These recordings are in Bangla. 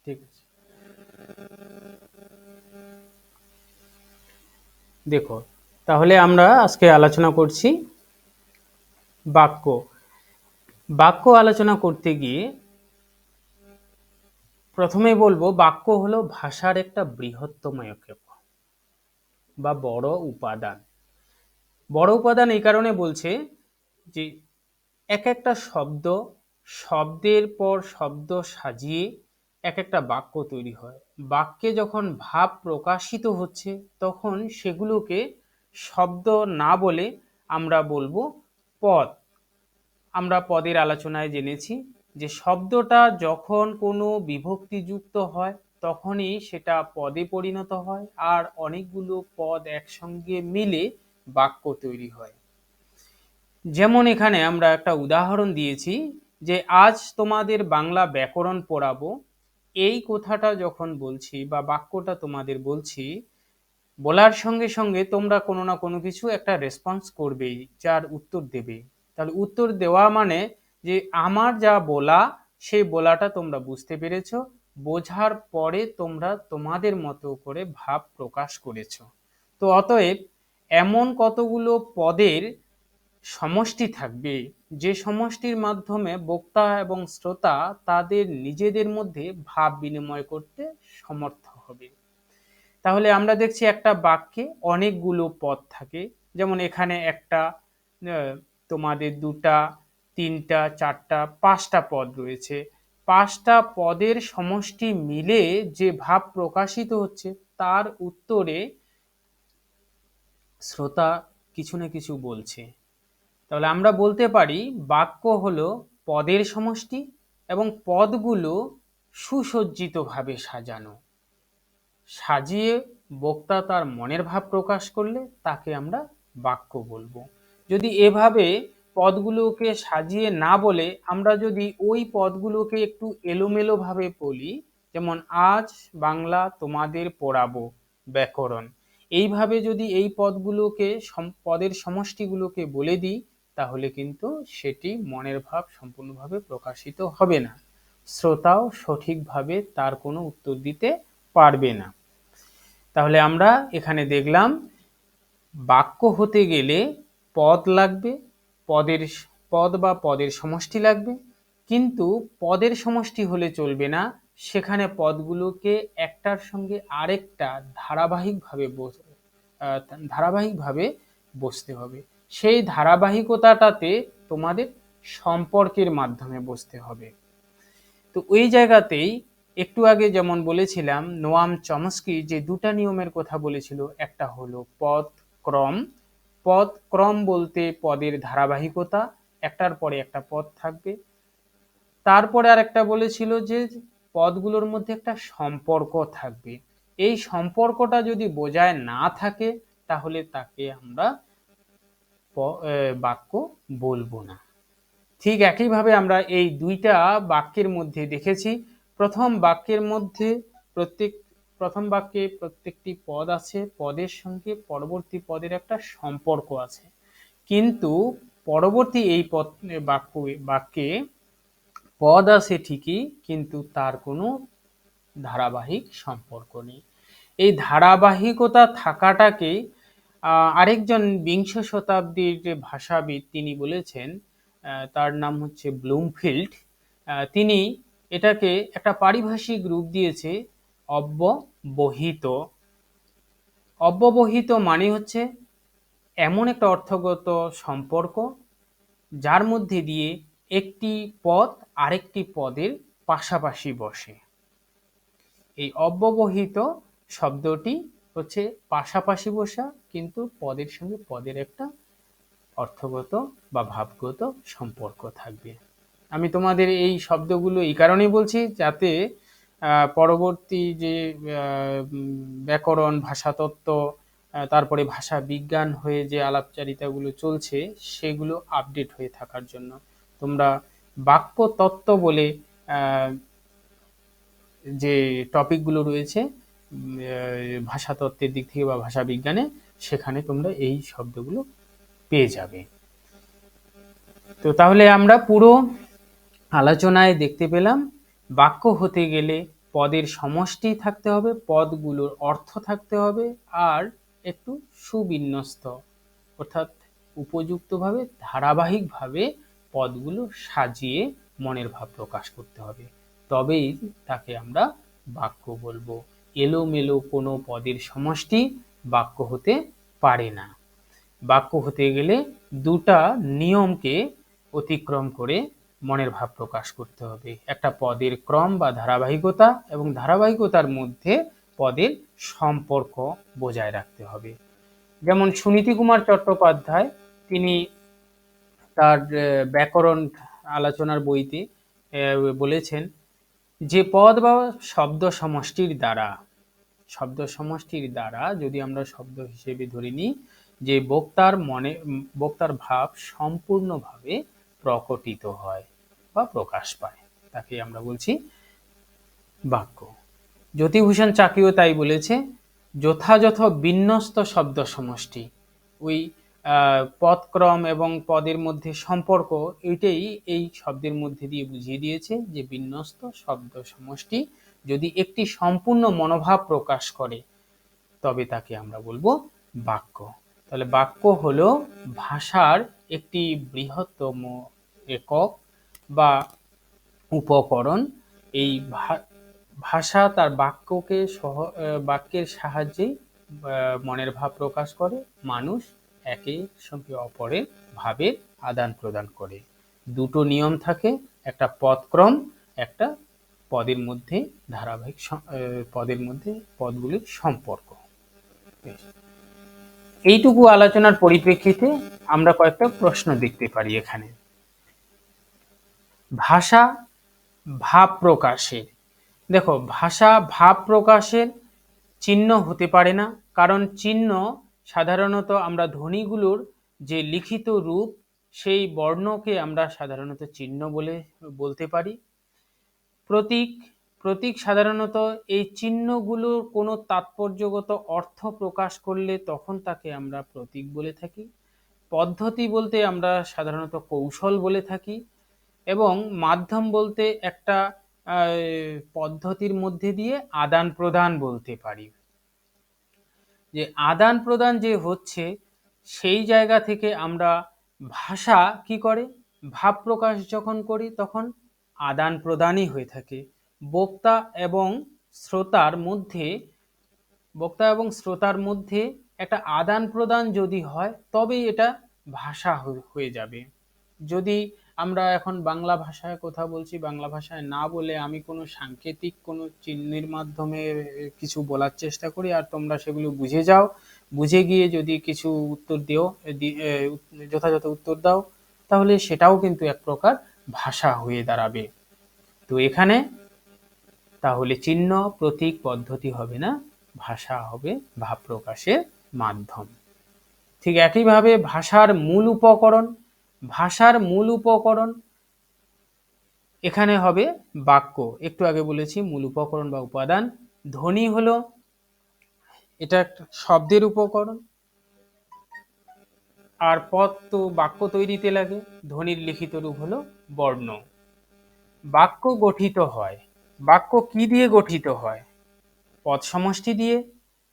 ঠিক আছে, দেখো তাহলে আমরা আজকে আলোচনা করছি বাক্য। বাক্য আলোচনা করতে গিয়ে প্রথমে বলবো, বাক্য হলো ভাষার একটা বৃহত্তম একক বা বড় উপাদান। বড় উপাদান এই কারণে বলছে যে এক একটা শব্দ, শব্দের পর শব্দ সাজিয়ে এক একটা বাক্য তৈরি হয়। বাক্যে যখন ভাব প্রকাশিত হচ্ছে তখন সেগুলোকে শব্দ না বলে আমরা বলবো পদ। আমরা পদের আলোচনায় জেনেছি যে শব্দটা যখন কোনো বিভক্তিযুক্ত হয় তখনই সেটা পদে পরিণত হয়, আর অনেকগুলো পদ একসঙ্গে মিলে বাক্য তৈরি হয়। যেমন এখানে আমরা একটা উদাহরণ দিয়েছি যে আজ তোমাদের বাংলা ব্যাকরণ পড়াবো। এই কথাটা যখন বলছি বা বাক্যটা তোমাদের বলছি, বলার সঙ্গে সঙ্গে তোমরা কোনো না কোনো কিছু একটা রেসপন্স করবেই, যার উত্তর দেবে। তাহলে উত্তর দেওয়া মানে যে আমার যা বলা সেই বলাটা তোমরা বুঝতে পেরেছো, বোঝার পরে তোমরা তোমাদের মতো করে ভাব প্রকাশ করেছো। তো অতএব এমন কতগুলো পদের সমষ্টি থাকবে যে সমষ্টির মাধ্যমে বক্তা এবং শ্রোতা তাদের নিজেদের মধ্যে ভাব বিনিময় করতে সমর্থ হবে। তাহলে আমরা দেখছি একটা বাক্যে অনেকগুলো পদ থাকে, যেমন এখানে একটা, তোমাদের দুটা, তিনটা, চারটা, পাঁচটা পদ রয়েছে। পাঁচটা পদের সমষ্টি মিলে যে ভাব প্রকাশিত হচ্ছে তার উত্তরে শ্রোতা কিছু না কিছু বলছে। তাহলে আমরা বলতে পারি বাক্য হলো পদের সমষ্টি এবং পদগুলো সুসজ্জিতভাবে সাজানো। সাজিয়ে বক্তা তার মনের ভাব প্রকাশ করলে তাকে আমরা বাক্য বলবো। যদি এভাবে পদগুলোকে সাজিয়ে না বলে আমরা যদি ওই পদগুলোকে একটু এলোমেলো ভাবে বলি, যেমন আজ বাংলা তোমাদের পড়াবো ব্যাকরণ, এইভাবে যদি এই পদগুলোকে পদের সমষ্টিগুলোকে বলে দিই তাহলে কিন্তু সেটি মনের ভাব সম্পূর্ণভাবে প্রকাশিত হবে না, শ্রোতাও সঠিকভাবে তার কোনো উত্তর দিতে পারবে না। তাহলে আমরা এখানে দেখলাম বাক্য হতে গেলে পদ লাগবে, পদ বা পদের সমষ্টি লাগবে, কিন্তু পদের সমষ্টি হলে চলবে না, সেখানে পদগুলোকে একটার সঙ্গে আরেকটা ধারাবাহিকভাবে বসতে হবে। সেই ধারাবাহিকতাটাতে তোমাদের সম্পর্কের মাধ্যমে বসতে হবে। তো ওই জায়গাতেই একটু আগে যেমন বলেছিলাম, নোয়াম চমস্কি যে দুটা নিয়মের কথা বলেছিল, একটা হলো পদ ক্রম। পদ ক্রম বলতে পদের ধারাবাহিকতা, একটার পরে একটা পদ থাকবে। তারপরে আর একটা বলেছিল যে পদগুলোর মধ্যে একটা সম্পর্ক থাকবে। এই সম্পর্কটা যদি বজায় না থাকে তাহলে তাকে আমরা বাক্য বলবো না। ঠিক একইভাবে আমরা এই দুইটা বাক্যের মধ্যে দেখেছি, প্রথম বাক্যের মধ্যে প্রথম বাক্যে প্রত্যেকটি পদ আছে, পদের সঙ্গে পরবর্তী পদের একটা সম্পর্ক আছে, কিন্তু পরবর্তী এই বাক্যে পদ আছে ঠিকই, কিন্তু তার কোনো ধারাবাহিক সম্পর্ক নেই। এই ধারাবাহিকতা থাকাটাকে আরেকজন বিংশ শতাব্দীর যে ভাষাবিদ তিনি বলেছেন, তার নাম হচ্ছে ব্লুমফিল্ড। তিনি এটাকে একটা পারিভাষিক রূপ দিয়েছে অব্যবহিত। অব্যবহিত মানে হচ্ছে এমন একটা অর্থগত সম্পর্ক যার মধ্যে দিয়ে একটি পদ আরেকটি পদের পাশাপাশি বসে। এই অব্যবহিত শব্দটি হচ্ছে পাশাপাশি বসা, কিন্তু পদের সঙ্গে পদের একটা অর্থগত বা ভাবগত সম্পর্ক থাকবে। আমি তোমাদের এই শব্দগুলো এই কারণেই বলছি যাতে পরবর্তী যে ব্যাকরণ, ভাষাতত্ত্ব, তারপরে ভাষা বিজ্ঞান হয়ে যে আলাপচারিতাগুলো চলছে সেগুলো আপডেট হয়ে থাকার জন্য তোমরা বাক্য তত্ত্ব বলে যে টপিকগুলো রয়েছে ভাষাতত্ত্বের দিক থেকে বা ভাষা বিজ্ঞানে, সেখানে তোমরা এই শব্দগুলো পেয়ে যাবে। তো তাহলে আমরা পুরো আলোচনায় দেখতে পেলাম বাক্য হতে গেলে পদের সমষ্টি থাকতে হবে, পদগুলোর অর্থ থাকতে হবে, আর একটু সুবিন্যস্ত অর্থাৎ উপযুক্তভাবে ধারাবাহিকভাবে পদগুলো সাজিয়ে মনের ভাব প্রকাশ করতে হবে, তবেই তাকে আমরা বাক্য বলবো। এলোমেলো কোনো পদের সমষ্টি বাক্য হতে পারে না। বাক্য হতে গেলে দুটা নিয়মকে অতিক্রম করে মনের ভাব প্রকাশ করতে হবে, একটা পদের ক্রম বা ধারাবাহিকতা, এবং ধারাবাহিকতার মধ্যে পদের সম্পর্ক বজায় রাখতে হবে। যেমন সুনীতি কুমার চট্টোপাধ্যায় তিনি তার ব্যাকরণ আলোচনার বইতে বলেছেন যে পদ বা শব্দ সমষ্টির দ্বারা যদি আমরা শব্দ হিসেবে ধরে নিই যে বক্তার ভাব সম্পূর্ণভাবে প্রকটিত হয় বা প্রকাশ পায়, তাকে আমরা বলছি বাক্য। জ্যোতিভূষণ চাকিও তাই বলেছে, যথাযথ বিন্যস্ত শব্দ সমষ্টি, ওই পদক্রম এবং পদের মধ্যে সম্পর্ক, এটাই এই শব্দের মধ্যে দিয়ে বুঝিয়ে দিয়েছে যে বিন্যস্ত শব্দ সমষ্টি যদি একটি সম্পূর্ণ মনোভাব প্রকাশ করে তবে তাকে আমরা বলবো বাক্য। তাহলে বাক্য হলো ভাষার একটি বৃহত্তম একক বা উপকরণ। এই ভাষা তার বাক্যের সাহায্যে মনের ভাব প্রকাশ করে, মানুষ একে সঙ্গে অপরের ভাবের আদান প্রদান করে। দুটো নিয়ম থাকে, একটা পদক্রম, একটা পদের মধ্যে ধারাবাহিক পদের মধ্যে পদগুলির সম্পর্ক। এইটুকু আলোচনার পরিপ্রেক্ষিতে আমরা কয়েকটা প্রশ্ন দেখতে পারি এখানে। ভাষা ভাব প্রকাশের, দেখো ভাষা ভাব প্রকাশের চিহ্ন হতে পারে না, কারণ চিহ্ন সাধারণত আমরা ধ্বনিগুলোর যে লিখিত রূপ সেই বর্ণকে আমরা সাধারণত চিহ্ন বলতে পারি। প্রতীক সাধারণত এই চিহ্নগুলোর কোনো তাৎপর্যগত অর্থ প্রকাশ করলে তখন তাকে আমরা প্রতীক বলে থাকি। পদ্ধতি বলতে আমরা সাধারণত কৌশল বলে থাকি, এবং মাধ্যম বলতে একটা পদ্ধতির মধ্যে দিয়ে আদান প্রদান বলতে পারি। যে আদান প্রদান যে হচ্ছে সেই জায়গা থেকে আমরা ভাষা কি করে, ভাব প্রকাশ যখন করি তখন আদান প্রদানই হয়ে থাকে। বক্তা এবং শ্রোতার মধ্যে একটা আদান প্রদান যদি হয় তবেই এটা ভাষা হয়ে যাবে। যদি আমরা এখন বাংলা ভাষায় কথা বলছি, বাংলা ভাষায় না বলে আমি কোনো সাংকেতিক কোনো চিহ্নের মাধ্যমে কিছু বলার চেষ্টা করি আর তোমরা সেগুলো বুঝে যাও, বুঝে গিয়ে যদি কিছু উত্তর যথাযথ উত্তর দাও, তাহলে সেটাও কিন্তু এক প্রকার ভাষা হয়ে দাঁড়াবে। তো এখানে তাহলে চিহ্ন প্রতীক পদ্ধতি হবে না, ভাষা হবে ভাব প্রকাশের মাধ্যম। ঠিক একইভাবে ভাষার মূল উপকরণ এখানে হবে বাক্য। একটু আগে বলেছি মূল উপকরণ বা উপাদান। ধ্বনি হলো এটা একটা শব্দের উপকরণ, আর পদ তো বাক্য তৈরিতে লাগে, ধ্বনির লিখিত রূপ হলো বর্ণ। বাক্য কি দিয়ে গঠিত হয়? পদ সমষ্টি দিয়ে,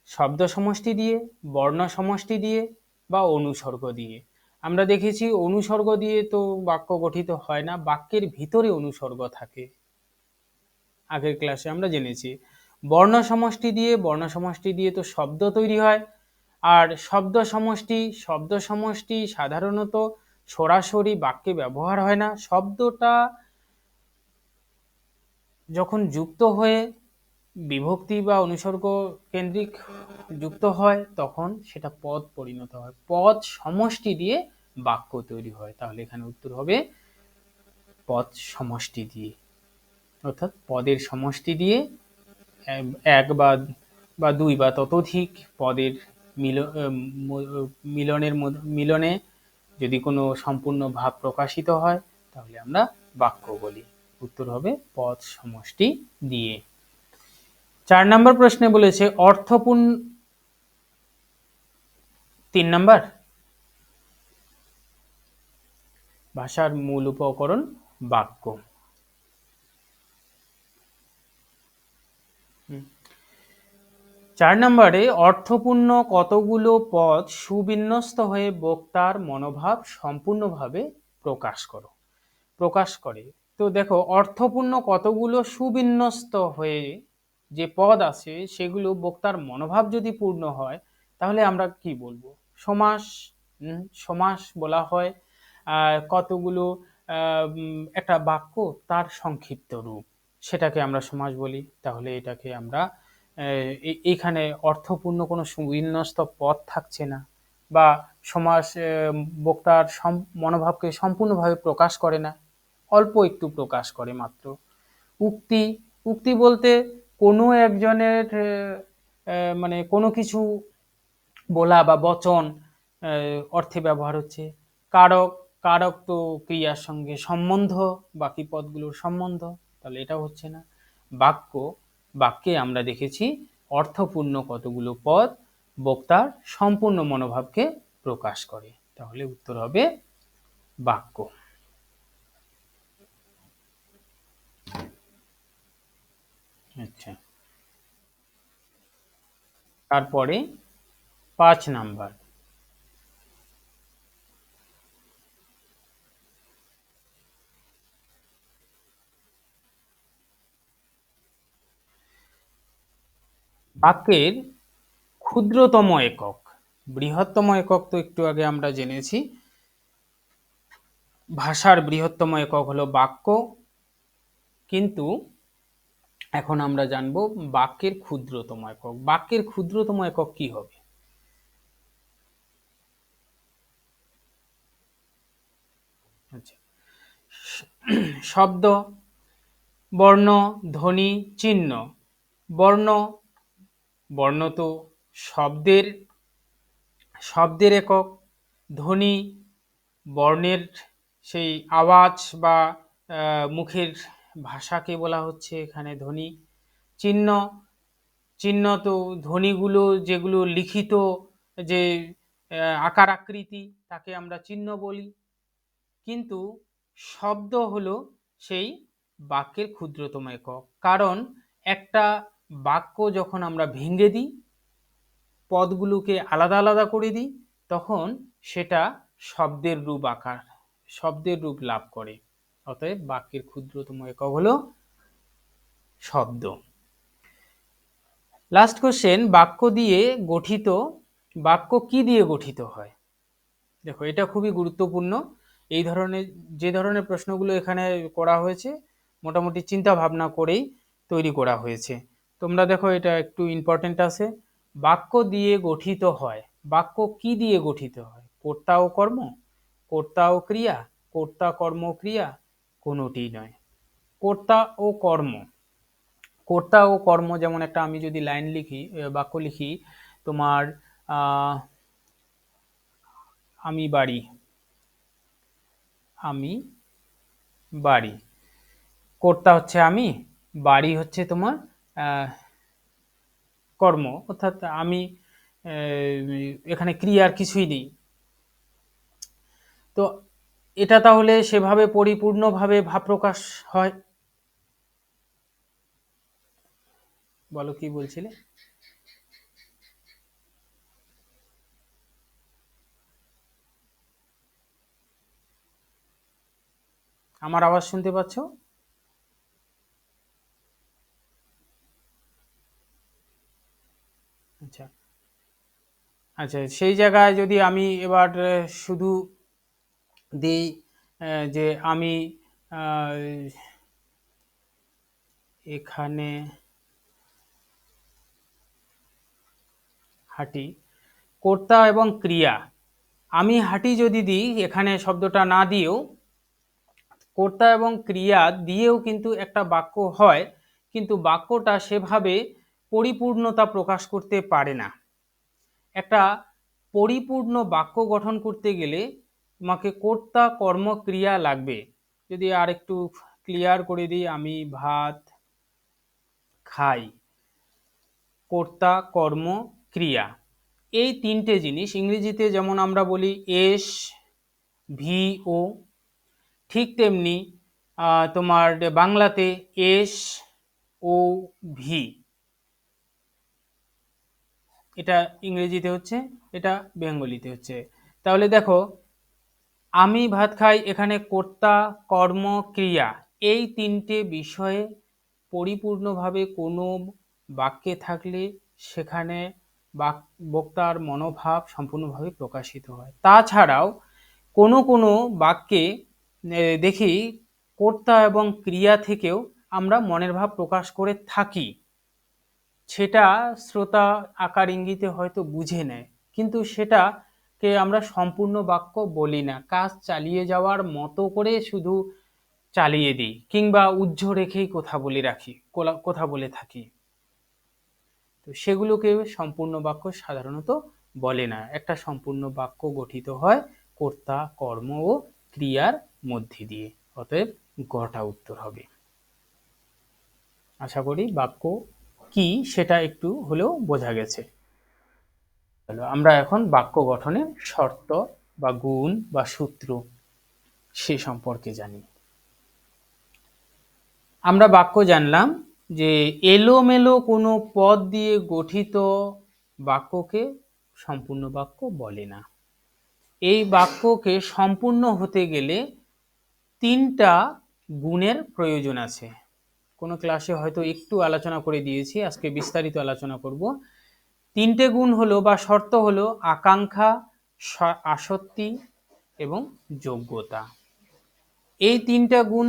শব্দ সমষ্টি দিয়ে, বর্ণ সমষ্টি দিয়ে, বা অনুসর্গ দিয়ে। আমরা দেখেছি অনুসর্গ দিয়ে তো বাক্য গঠিত হয় না, বাক্যের ভিতরে অনুসর্গ থাকে, আগের ক্লাসে আমরা জেনেছি। বর্ণ সমষ্টি দিয়ে তো শব্দ তৈরি হয়, আর শব্দ সমষ্টি সাধারণত সরাসরি বাক্যে ব্যবহার হয় না, শব্দটা যখন যুক্ত হয়ে বিভক্তি বা অনুসর্গ কেন্দ্রিক যুক্ত হয় তখন সেটা পদ পরিণত হয়, পদ সমষ্টি দিয়ে বাক্য তৈরি হয়। তাহলে এখানে উত্তর হবে পদ সমষ্টি দিয়ে, অর্থাৎ পদের সমষ্টি দিয়ে এক বা দুই বা ততোধিক পদের মিলনে যদি কোনো সম্পূর্ণ ভাব প্রকাশিত হয় তাহলে আমরা বাক্য বলি। উত্তর হবে পদ সমষ্টি দিয়ে। 4 নম্বর প্রশ্নে বলেছে অর্থপূর্ণ 3 নম্বর ভাষার মূল উপকরণ বাক্য। 4 নম্বরে অর্থপূর্ণ কতগুলো পদ সুবিন্যস্ত হয়ে বক্তার মনোভাব সম্পূর্ণভাবে প্রকাশ করে। তো দেখো, অর্থপূর্ণ কতগুলো সুবিন্যস্ত হয়ে যে পদ আছে সেগুলো বক্তার মনোভাব যদি পূর্ণ হয় তাহলে আমরা কি বলবো? সমাস। সমাস বলা হয় কতগুলো একটা বাক্য তার সংক্ষিপ্ত রূপ, সেটাকে আমরা সমাস বলি। তাহলে এটাকে আমরা এইখানে অর্থপূর্ণ কোনো সুবিন্যস্ত পদ থাকছে না, বা সমাস বক্তার মনোভাবকে সম্পূর্ণভাবে প্রকাশ করে না, অল্প একটু প্রকাশ করে মাত্র। উক্তি, উক্তি বলতে কোনো একজনের মানে কোনো কিছু বলা বা বচন অর্থে ব্যবহার হচ্ছে। কারক, কারক তো ক্রিয়ার সঙ্গে সম্বন্ধ, বাকি পদগুলোর সম্বন্ধ, তাহলে এটা হচ্ছে না। বাক্য, বাক্যে আমরা দেখেছি অর্থপূর্ণ কতগুলো পদ বক্তার সম্পূর্ণ মনোভাবকে প্রকাশ করে, তাহলে উত্তর হবে বাক্য। আচ্ছা, তারপরে 5 নাম্বার, বাক্যের ক্ষুদ্রতম একক। বৃহত্তম একক তো একটু আগে আমরা জেনেছি, ভাষার বৃহত্তম একক হলো বাক্য, কিন্তু এখন আমরা জানব বাক্যের ক্ষুদ্রতম একক। বাক্যের ক্ষুদ্রতম একক কি হবে? আচ্ছা, শব্দ, বর্ণ, ধ্বনি, চিহ্ন। বর্ণ, বর্ণ তো শব্দের শব্দের একক। ধ্বনি, বর্ণের সেই আওয়াজ বা মুখের ভাষাকে বলা হচ্ছে এখানে ধ্বনি। চিহ্ন, চিহ্ন তো ধ্বনিগুলো যেগুলো লিখিত, যে আকার আকৃতি, তাকে আমরা চিহ্ন বলি। কিন্তু শব্দ হলো সেই বাক্যের ক্ষুদ্রতম একক, কারণ একটা বাক্য যখন আমরা ভেঙে দিই, পদগুলোকে আলাদা আলাদা করে দিই, তখন সেটা শব্দের রূপ লাভ করে। অতএব বাক্যের ক্ষুদ্রতম একক হলো শব্দ। লাস্ট কোশ্চেন, বাক্য দিয়ে গঠিত, বাক্য কি দিয়ে গঠিত হয়? দেখো, এটা খুবই গুরুত্বপূর্ণ। এই ধরনের যে ধরনের প্রশ্নগুলো এখানে করা হয়েছে মোটামুটি চিন্তা ভাবনা করেই তৈরি করা হয়েছে। তোমরা দেখো, এটা একটু ইম্পর্টেন্ট আছে। বাক্য দিয়ে গঠিত হয়, বাক্য কি দিয়ে গঠিত হয়? কর্তা ও কর্ম, কর্তা ও ক্রিয়া, কর্তা কর্ম ক্রিয়া, কোনোটি নয়। কর্তা ও কর্ম, কর্তা ও কর্ম, যেমন একটা আমি যদি লাইন লিখি, বাক্য লিখি, তোমার আমি বাড়ি, আমি বাড়ি, কর্তা হচ্ছে আমি, বাড়ি হচ্ছে তোমার কর্ম, অর্থাৎ আমি, এখানে ক্রিয়ার কিছুই নেই। তো এটা তাহলে সেভাবে পরিপূর্ণভাবে ভাব প্রকাশ হয়? বলো, কি বলছিলে? আমার আওয়াজ শুনতে পাচ্ছ? আচ্ছা, আচ্ছা, সেই জায়গায় যদি আমি এবার শুধু দিই যে আমি এখানে হাঁটি, কর্তা এবং ক্রিয়া, আমি হাঁটি যদি দিই, এখানে শব্দটা না দিয়েও কর্তা এবং ক্রিয়া দিয়েও কিন্তু একটা বাক্য হয়, কিন্তু বাক্যটা সেভাবে পরিপূর্ণতা প্রকাশ করতে পারে না। একটা পরিপূর্ণ বাক্য গঠন করতে গেলে তোমাকে কর্তা কর্ম ক্রিয়া লাগবে। যদি আর একটু ক্লিয়ার করে দিই, আমি ভাত খাই, কর্তা কর্ম ক্রিয়া, এই তিনটে জিনিস ইংরেজিতে যেমন আমরা বলি এস, ভি, ও, ঠিক তেমনি তোমার বাংলাতে এস, ও, ভি, এটা ইংরেজিতে হচ্ছে, এটা বেঙ্গলিতে হচ্ছে। তাহলে দেখো, আমি ভাত খাই, এখানে কর্তা, কর্ম, ক্রিয়া, এই তিনটে বিষয়ে পরিপূর্ণভাবে কোনো বাক্যে থাকলে সেখানে বক্তার মনোভাব সম্পূর্ণভাবে প্রকাশিত হয়। তাছাড়াও কোনো কোনো বাক্যে দেখি কর্তা এবং ক্রিয়া থেকেও আমরা মনের ভাব প্রকাশ করে থাকি, সেটা শ্রোতা আকার ইঙ্গিতে হয়তো বুঝে নেয়, কিন্তু সেটাকে আমরা সম্পূর্ণ বাক্য বলি না, কাজ চালিয়ে যাওয়ার মতো করে শুধু চালিয়ে দিই, কিংবা উজ্জ্ব রেখেই কথা বলে থাকি। তো সেগুলোকে সম্পূর্ণ বাক্য সাধারণত বলে না। একটা সম্পূর্ণ বাক্য গঠিত হয় কর্তা, কর্ম ও ক্রিয়ার মধ্যে দিয়ে। অতএব গটা উত্তর হবে। আশা করি বাক্য কি সেটা একটু হলেও বোঝা গেছে। আমরা এখন বাক্য গঠনের শর্ত বা গুণ বা সূত্র সে সম্পর্কে জানি। আমরা বাক্য জানলাম যে এলোমেলো কোনো পদ দিয়ে গঠিত বাক্যকে সম্পূর্ণ বাক্য বলে না। এই বাক্যকে সম্পূর্ণ হতে গেলে তিনটা গুণের প্রয়োজন আছে। কোনো ক্লাসে হয়তো একটু আলোচনা করে দিয়েছি, আজকে বিস্তারিত আলোচনা করব। তিনটে গুণ হলো বা শর্ত হলো আকাঙ্ক্ষা, আসক্তি এবং যোগ্যতা। এই তিনটা গুণ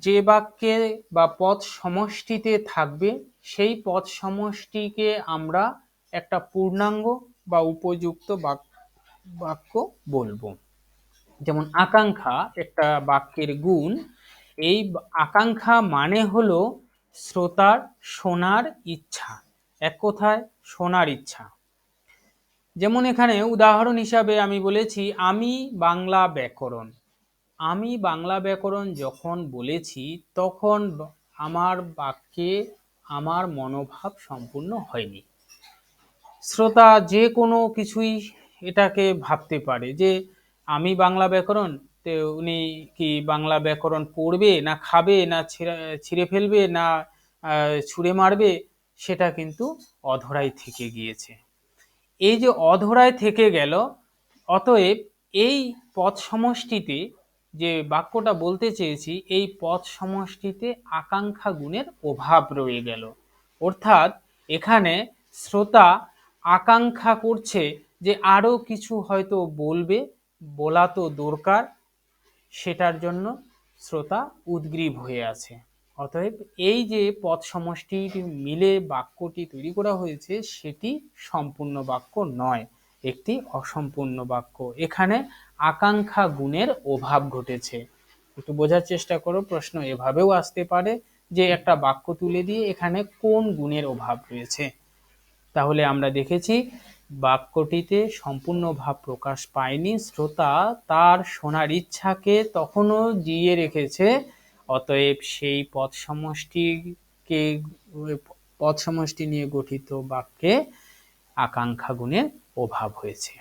যে বাক্যে বা পদ সমষ্টিতে থাকবে, সেই পদ সমষ্টিকে আমরা একটা পূর্ণাঙ্গ বা উপযুক্ত বাক্য বলবো। যেমন আকাঙ্ক্ষা একটা বাক্যের গুণ। এই আকাঙ্ক্ষা মানে হলো শ্রোতার শোনার ইচ্ছা, এক কথায় শোনার ইচ্ছা। যেমন এখানে উদাহরণ হিসাবে আমি বলেছি আমি বাংলা ব্যাকরণ। আমি বাংলা ব্যাকরণ যখন বলেছি তখন আমার বাক্যে আমার মনোভাব সম্পূর্ণ হয়নি। শ্রোতা যে কোনো কিছুই এটাকে ভাবতে পারে যে আমি বাংলা ব্যাকরণ, তো উনি কি বাংলা ব্যাকরণ পড়বে না খাবে না ছিঁড়ে ফেলবে না ছুঁড়ে মারবে, সেটা কিন্তু অধরাই থেকে গিয়েছে। এই যে অধরায় থেকে গেল, অতএব এই পদ সমষ্টিতে যে বাক্যটা বলতে চেয়েছি, এই পদ সমষ্টিতে আকাঙ্ক্ষা গুণের অভাব রয়ে গেল। অর্থাৎ এখানে শ্রোতা আকাঙ্ক্ষা করছে যে আরো কিছু হয়তো বলবে, বলা তো দরকার, সেটার জন্য শ্রোতা উদ্গ্রীব হয়ে আছে। অতএব এই যে পদ সমষ্টি মিলে বাক্যটি তৈরি করা হয়েছে সেটি সম্পূর্ণ বাক্য নয়, একটি অসম্পূর্ণ বাক্য। এখানে আকাঙ্ক্ষা গুণের অভাব ঘটেছে। একটু বোঝার চেষ্টা করো, প্রশ্ন এভাবেও আসতে পারে যে একটা বাক্য তুলে দিয়ে এখানে কোন গুণের অভাব রয়েছে। তাহলে আমরা দেখেছি বাক্যটিতে সম্পূর্ণ ভাব প্রকাশ পায়নি, শ্রোতা তার শোনার ইচ্ছাকে তখনও জিইয়ে রেখেছে। অতএব সেই পদ সমষ্টি নিয়ে গঠিত বাক্যে আকাঙ্ক্ষা গুণের অভাব হয়েছে।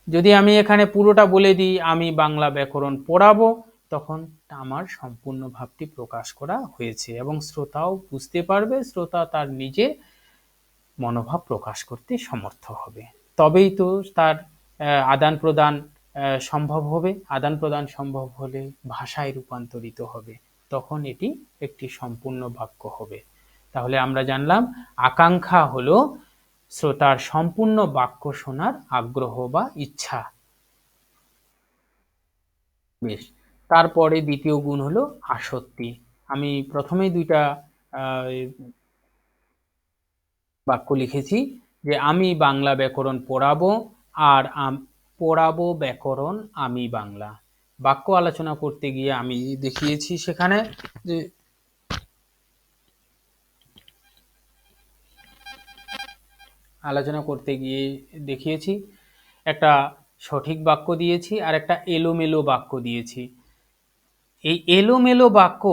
যদি আমি এখানে পুরোটা বলে দিই আমি বাংলা ব্যাকরণ পড়াবো, তখন আমার সম্পূর্ণ ভাবটি প্রকাশ করা হয়েছে এবং শ্রোতাও বুঝতে পারবে, শ্রোতা তার নিজের মনোভাব প্রকাশ করতে সমর্থ হবে। তবেই তো তার আদান প্রদান সম্ভব হবে। আদান প্রদান সম্ভব হলে ভাষায় রূপান্তরিত হবে, তখন এটি একটি সম্পূর্ণ বাক্য হবে। তাহলে আমরা জানলাম আকাঙ্ক্ষা হলো শ্রোতার সম্পূর্ণ বাক্য শোনার আগ্রহ বা ইচ্ছা। বেশ, তারপরে দ্বিতীয় গুণ হলো আসক্তি। আমি প্রথমেই দুইটা বাক্য লিখেছি যে আমি বাংলা ব্যাকরণ পড়াবো আর পড়াবো ব্যাকরণ আমি বাংলা। বাক্য আলোচনা করতে গিয়ে আমি দেখিয়েছি সেখানে যে দেখিয়েছি একটা সঠিক বাক্য দিয়েছি আর একটা এলোমেলো বাক্য দিয়েছি। এই এলোমেলো বাক্য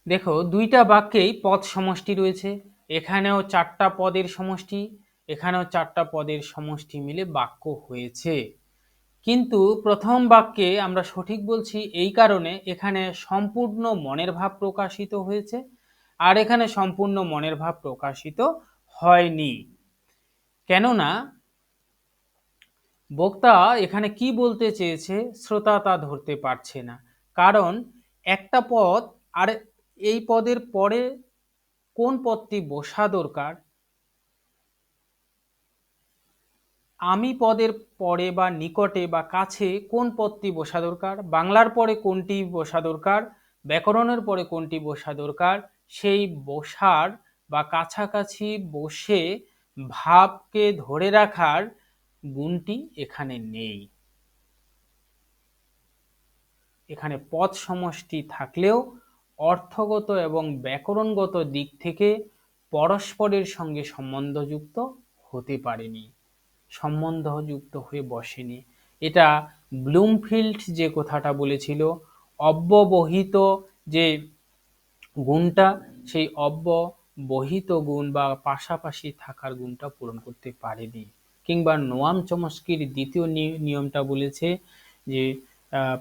দেখো দুইটা বাক্যেই পদ সমষ্টি রয়েছে, এখানেও চারটা পদের সমষ্টি, এখানেও চারটা পদের সমষ্টি মিলে বাক্য হয়েছে। কিন্তু প্রথম বাক্যে আমরা সঠিক বলছি এই কারণে এখানে সম্পূর্ণ মনের ভাব প্রকাশিত হয়েছে, আর এখানে সম্পূর্ণ মনের ভাব প্রকাশিত হয়নি। কেননা বক্তা এখানে কি বলতে চেয়েছে শ্রোতা তা ধরতে পারছে না, কারণ একটা পদ আর এই পদের পরে কোন পদটি বসা দরকার, আমি পদের পরে বা নিকটে বা কাছে কোন পদটি বসা দরকার, বাংলার পরে কোনটি বসা দরকার, ব্যাকরণের পরে কোনটি বসা দরকার, সেই বসার বা কাছাকাছি বসে ভাবকে ধরে রাখার গুণটি এখানে নেই। এখানে পদ সমষ্টি থাকলেও অর্থগত এবং ব্যাকরণগত দিক থেকে পরস্পরের সঙ্গে সম্বন্ধযুক্ত হতে পারেনি, সম্বন্ধযুক্ত হয়ে বসেনি। এটা ব্লুমফিল্ড যে কথাটা বলেছিল, অব্যবহিত যে গুণটা, সেই অব্যবহিত গুণ বা পাশাপাশি থাকার গুণটা পূরণ করতে পারেনি। কিংবা নোয়াম চমস্কির দ্বিতীয় নিয়মটা বলেছে যে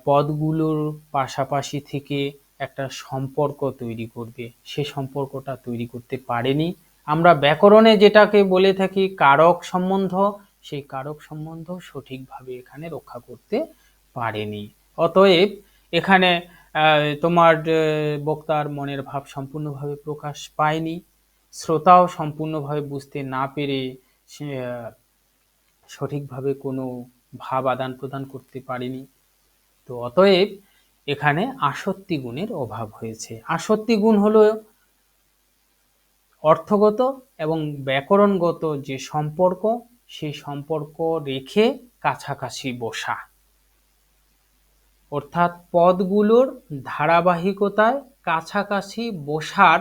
পদগুলোর পাশাপাশি থেকে একটা সম্পর্ক তৈরি করবে, সে সম্পর্কটা তৈরি করতে পারেনি। আমরা ব্যাকরণে যেটাকে বলে থাকি কারক সম্বন্ধ, সেই কারক সম্বন্ধ সঠিকভাবে এখানে রক্ষা করতে পারেনি। অতএব এখানে তোমার বক্তার মনের ভাব সম্পূর্ণভাবে প্রকাশ পায়নি, শ্রোতাও সম্পূর্ণভাবে বুঝতে না পেরে সঠিকভাবে কোনো ভাব আদান প্রদান করতে পারেনি। তো অতএব এখানে আসক্তি গুণের অভাব হয়েছে। আসক্তি গুণ হলো অর্থগত এবং ব্যাকরণগত যে সম্পর্ক, সেই সম্পর্ক রেখে কাছাকাছি বসা, অর্থাৎ পদগুলোর ধারাবাহিকতায় কাছাকাছি বসার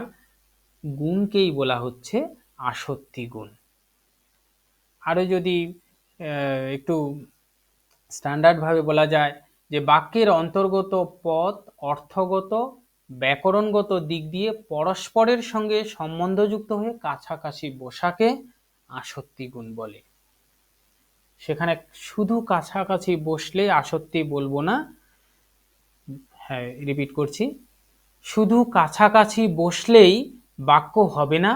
গুণকেই বলা হচ্ছে আসক্তি গুণ। আরো যদি একটু স্ট্যান্ডার্ডভাবে বলা যায় যে বাক্যের অন্তর্গত পদ অর্থগত ব্যাকরণগত দিক দিয়ে পরস্পরের সঙ্গে সম্বন্ধযুক্ত হয়ে কাছাকাছি বসাকে আসক্তি গুণ বলে। সেখানে শুধু কাছাকাছি বসলে আসক্তি বলবো না, হ্যাঁ রিপিট করছি, শুধু কাছাকাছি বসলেই বাক্য হবে না,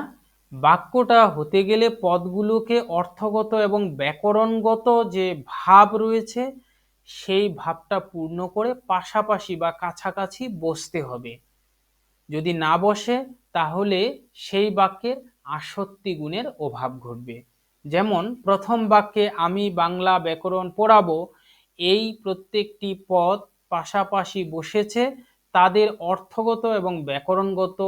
বাক্যটা হতে গেলে পদগুলোকে অর্থগত এবং ব্যাকরণগত যে ভাব রয়েছে সেই ভাবটা পূর্ণ করে পাশাপাশি বা কাছাকাছি বসতে হবে। যদি না বসে তাহলে সেই বাক্যের আসক্তি গুণের অভাব ঘটবে। যেমন প্রথম বাক্যে আমি বাংলা ব্যাকরণ পড়াবো, এই প্রত্যেকটি পদ পাশাপাশি বসেছে, তাদের অর্থগত এবং ব্যাকরণগত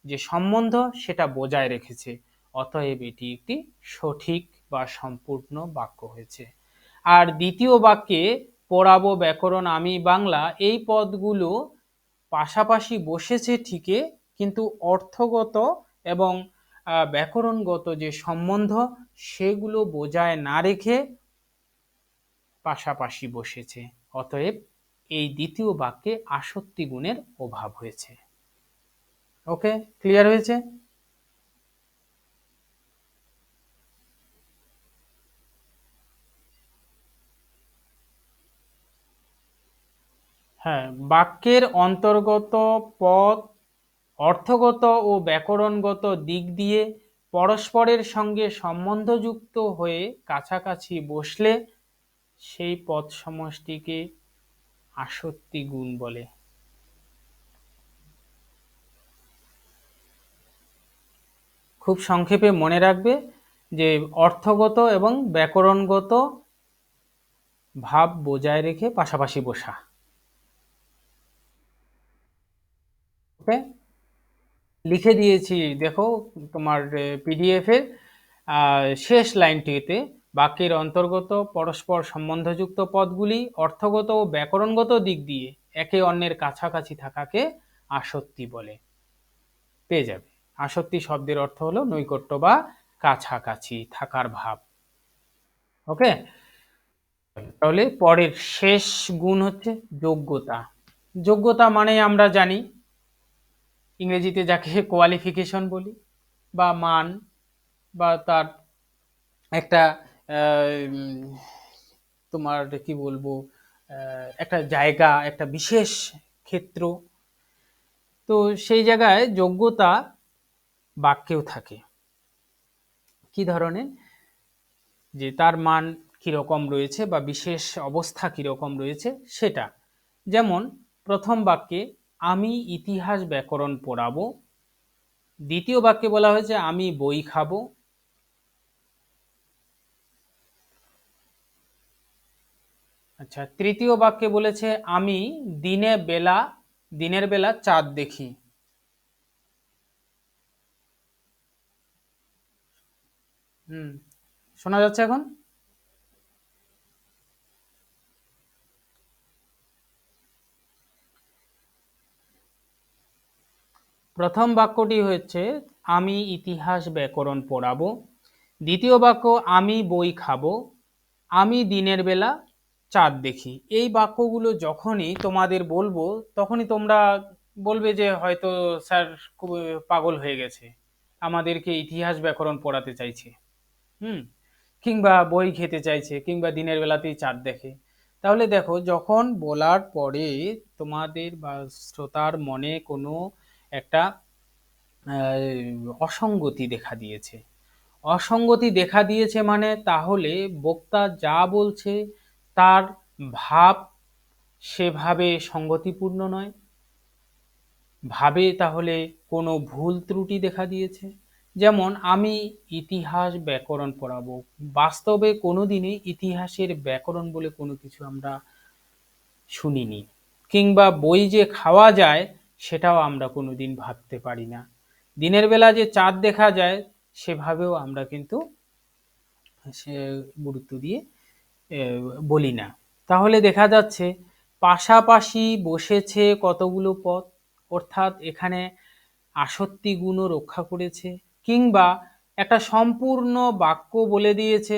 যে সম্বন্ধ সেটা বজায় রেখেছে, অতএব এটি একটি সঠিক বা সম্পূর্ণ বাক্য হয়েছে। আর দ্বিতীয় বাক্যে পড়াবো ব্যাকরণ আমি বাংলা, এই পদগুলো পাশাপাশি বসেছে ঠিকই, কিন্তু অর্থগত এবং ব্যাকরণগত যে সম্বন্ধ সেগুলো বজায় না রেখে পাশাপাশি বসেছে, অতএব এই দ্বিতীয় বাক্যে আসক্তি গুণের অভাব হয়েছে। ওকে, ক্লিয়ার হয়েছে? হ্যাঁ, বাক্যের অন্তর্গত পদ অর্থগত ও ব্যাকরণগত দিক দিয়ে পরস্পরের সঙ্গে সম্বন্ধযুক্ত হয়ে কাছাকাছি বসলে সেই পদ সমষ্টিকে আসক্তি গুণ বলে। খুব সংক্ষেপে মনে রাখবে যে অর্থগত এবং ব্যাকরণগত ভাব বজায় রেখে পাশাপাশি বসা। ওকে, লিখে দিয়েছি দেখো তোমার পিডিএফ এর শেষ লাইনটিতে, বাক্যের অন্তর্গত পরস্পর সম্বন্ধযুক্ত পদগুলি অর্থগত ও ব্যাকরণগত দিক দিয়ে একে অন্যের কাছাকাছি থাকাকে আসক্তি বলে। পেয়ে যাবে। আসক্তি শব্দের অর্থ হলো নৈকট্য বা কাছাকাছি থাকার ভাব। ওকে, তাহলে পরের শেষ গুণ হচ্ছে যোগ্যতা। যোগ্যতা মানে আমরা জানি ইংরেজিতে যাকে কোয়ালিফিকেশন বলি, বা মান, বা তার একটা তোমার কি বলবো একটা জায়গা, একটা বিশেষ ক্ষেত্র। তো সেই জায়গায় যোগ্যতা বাক্যেও থাকে। কি ধরনের? যে তার মান কীরকম রয়েছে বা বিশেষ অবস্থা কীরকম রয়েছে সেটা। যেমন প্রথম বাক্যে আমি ইতিহাস ব্যাকরণ পড়াবো, দ্বিতীয় বাক্যে বলা হয়েছে আমি বই খাবো, আচ্ছা তৃতীয় বাক্যে বলেছে আমি দিনের বেলা চাঁদ দেখি। শোনা যাচ্ছে এখন? প্রথম বাক্যটি হচ্ছে আমি ইতিহাস ব্যাকরণ পড়াবো, দ্বিতীয় বাক্য আমি বই খাবো, আমি দিনের বেলা চাঁদ দেখি। এই বাক্যগুলো যখনই তোমাদের বলবো তখনই তোমরা বলবে যে হয়তো স্যার খুব পাগল হয়ে গেছে, আমাদেরকে ইতিহাস ব্যাকরণ পড়াতে চাইছে, কিংবা বই খেতে চাইছে, কিংবা দিনের বেলাতেই চাঁদ দেখে। তাহলে দেখো, যখন বলার পরে তোমাদের বা শ্রোতার মনে কোনো একটা অসঙ্গতি দেখা দিয়েছে, অসঙ্গতি দেখা দিয়েছে মানে তাহলে বক্তা যা বলছে তার ভাব সেভাবে সঙ্গতিপূর্ণ নয়, ভাবে তাহলে কোনো ভুল ত্রুটি দেখা দিয়েছে। যেমন আমি ইতিহাস ব্যাকরণ পড়াবো, বাস্তবে কোনোদিনই ইতিহাসের ব্যাকরণ বলে কোনো কিছু আমরা শুনিনি, কিংবা বই যে খাওয়া যায় সেটাও আমরা কোনোদিন ভাবতে পারি না, দিনের বেলা যে চাঁদ দেখা যায় সেভাবেও আমরা কিন্তু সে গুরুত্ব দিয়ে বলি না। তাহলে দেখা যাচ্ছে পাশাপাশি বসেছে কতগুলো পদ, অর্থাৎ এখানে আসক্তি গুণও রক্ষা করেছে, কিংবা একটা সম্পূর্ণ বাক্য বলে দিয়েছে,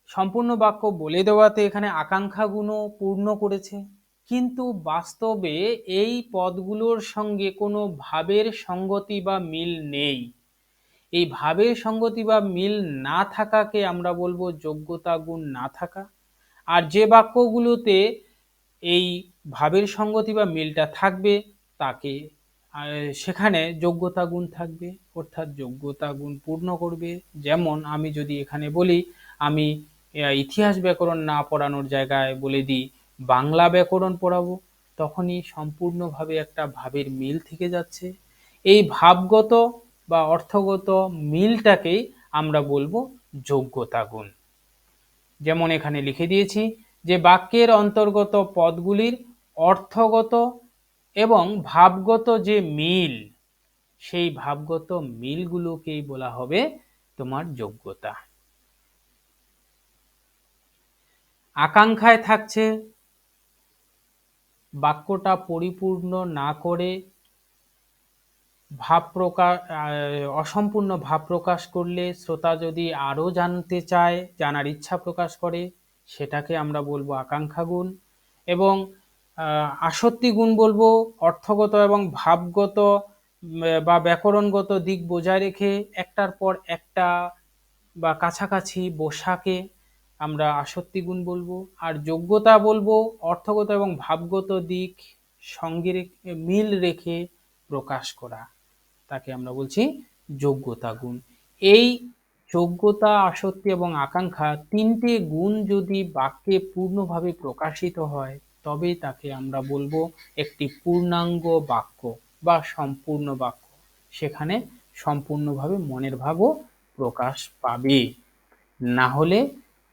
সম্পূর্ণ বাক্য বলে দেওয়াতে এখানে আকাঙ্ক্ষা গুণও পূর্ণ করেছে। কিন্তু বাস্তবে এই পদগুলোর সঙ্গে কোনো ভাবের সঙ্গতি বা মিল নেই। এই ভাবের সঙ্গতি বা মিল না থাকাকে আমরা বলবো যোগ্যতা গুণ না থাকা। আর যে বাক্যগুলোতে এই ভাবের সঙ্গতি বা মিলটা থাকবে তাকে সেখানে যোগ্যতা গুণ থাকবে, অর্থাৎ যোগ্যতা গুণ পূর্ণ করবে। যেমন আমি যদি এখানে বলি আমি ইতিহাস ব্যাকরণ না পড়ানোর জায়গায় বলে দিই বাংলা ব্যাকরণ পড়াবো, তখনই সম্পূর্ণভাবে একটা ভাবের মিল থেকে যাচ্ছে। এই ভাবগত বা অর্থগত মিলটাকেই আমরা বলবো যোগ্যতা গুণ। যেমন এখানে লিখে দিয়েছি যে বাক্যের অন্তর্গত পদগুলির অর্থগত এবং ভাবগত যে মিল, সেই ভাবগত মিলগুলোকেই বলা হবে তোমার যোগ্যতা। আকাঙ্ক্ষায় থাকছে বাক্যটা পরিপূর্ণ না করে ভাব প্রকাশ, অসম্পূর্ণ ভাব প্রকাশ করলে শ্রোতা যদি আরও জানতে চায়, জানার ইচ্ছা প্রকাশ করে, সেটাকে আমরা বলবো আকাঙ্ক্ষা গুণ। এবং আসক্তি গুণ বলবো অর্থগত এবং ভাবগত বা ব্যাকরণগত দিক বজায় রেখে একটার পর একটা বা কাছাকাছি বসাকে আমরা আসক্তি গুণ বলবো। আর যোগ্যতা বলবো অর্থগত এবং ভাবগত দিক সঙ্গে মিল রেখে প্রকাশ করা, তাকে আমরা বলছি যোগ্যতা গুণ। এই যোগ্যতা, আসক্তি এবং আকাঙ্ক্ষা তিনটে গুণ যদি বাক্যে পূর্ণভাবে প্রকাশিত হয় তবে তাকে আমরা বলবো একটি পূর্ণাঙ্গ বাক্য বা সম্পূর্ণ বাক্য। সেখানে সম্পূর্ণভাবে মনের ভাবও প্রকাশ পাবে, না হলে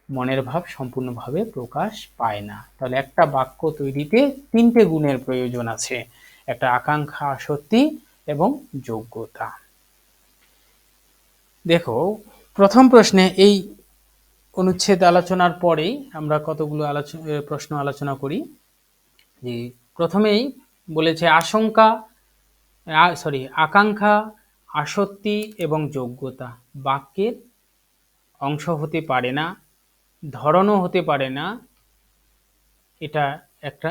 মনের ভাব সম্পূর্ণভাবে প্রকাশ পায় না। তাহলে একটা বাক্য তৈরিতে তিনটে গুণের প্রয়োজন আছে, একটা আকাঙ্ক্ষা, আসক্তি এবং যোগ্যতা। দেখো প্রথম প্রশ্নে এই অনুচ্ছেদ আলোচনার পরেই আমরা কতগুলো প্রশ্ন আলোচনা করি। যে প্রথমেই বলেছে আকাঙ্ক্ষা, আসক্তি এবং যোগ্যতা বাক্যের অংশ হতে পারে না, ধরনও হতে পারে না। এটা একটা,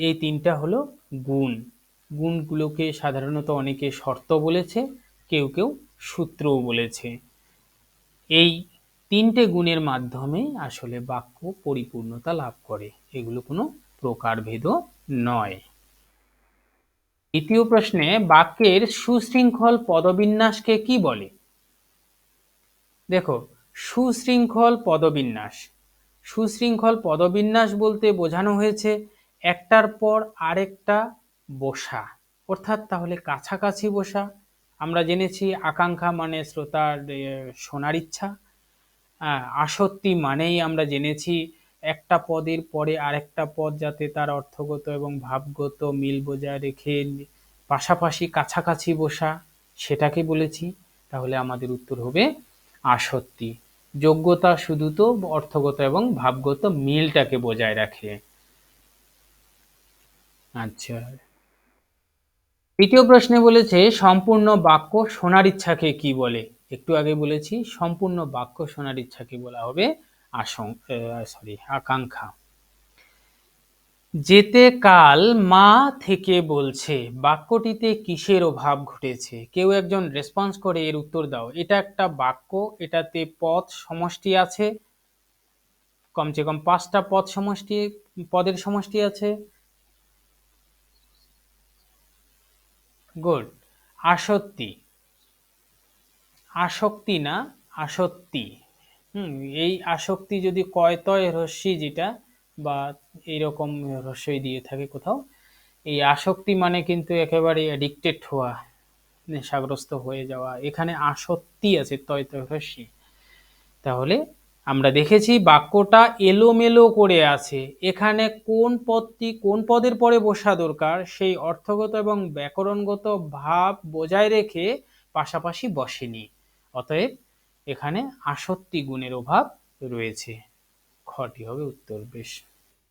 এই তিনটা হলো গুণ। গুণগুলোকে সাধারণত অনেকে শর্ত বলেছে, কেউ কেউ সূত্রও বলেছে। এই তিনটে গুণের মাধ্যমে আসলে বাক্য পরিপূর্ণতা লাভ করে, এগুলো কোনো প্রকারভেদ নয়। দ্বিতীয় প্রশ্নে বাক্যের সুশৃঙ্খল পদবিন্যাসকে কি বলে? দেখো, সুশৃঙ্খল পদবিন্যাস, সুশৃঙ্খল পদবিন্যাস বলতে বোঝানো হয়েছে একটার পর আরেকটা বসা, অর্থাৎ তাহলে কাছাকাছি বসা। আমরা জেনেছি আকাঙ্ক্ষা মানে শ্রোতার শোনার ইচ্ছা, আসক্তি মানেই আমরা জেনেছি একটা পদের পরে আরেকটা পদ যাতে তার অর্থগত এবং ভাবগত মিল বজায় রেখে পাশাপাশি কাছাকাছি বসা, সেটাকে বলেছি। তাহলে আমাদের উত্তর হবে আসক্তি। যোগ্যতা শুধু তো অর্থগত এবং ভাবগত মিলটাকে বজায় রাখে। আচ্ছা, তৃতীয় প্রশ্নে বলেছে সম্পূর্ণ বাক্য শোনার ইচ্ছাকে কি বলে? একটু আগে বলেছি সম্পূর্ণ বাক্য শোনার ইচ্ছাকে বলা হবে আকাঙ্ক্ষা। যেতে কাল মা থেকে বলছে বাক্যটিতে কিসের অভাব ঘটেছে? কেউ একজন রেসপন্স করে এর উত্তর দাও। এটা একটা বাক্য, এটাতে পদ সমষ্টি আছে, কমসে কম 5টা পদের সমষ্টি আছে। গুড। আসক্তি, আসক্তি না আসক্তি। এই আসক্তি যদি কয়তয় রস্যি যেটা বা এইরকম রস্যই দিয়ে থাকে কোথাও, এই আসক্তি মানে কিন্তু একেবারে অ্যাডিক্টেড হওয়া, নেশাগ্রস্ত হয়ে যাওয়া। এখানে আসক্তি আছে তয় তয় রস্যি। তাহলে আমরা দেখেছি বাক্যটা এলোমেলো করে আছে, এখানে কোন পদটি কোন পদের পরে বসা দরকার সেই অর্থগত এবং ব্যাকরণগত ভাব বজায় রেখে পাশাপাশি বসেনি। অতএব এখানে আসক্তি গুণের অভাব রয়েছে। খটি হবে উত্তর। বেশ,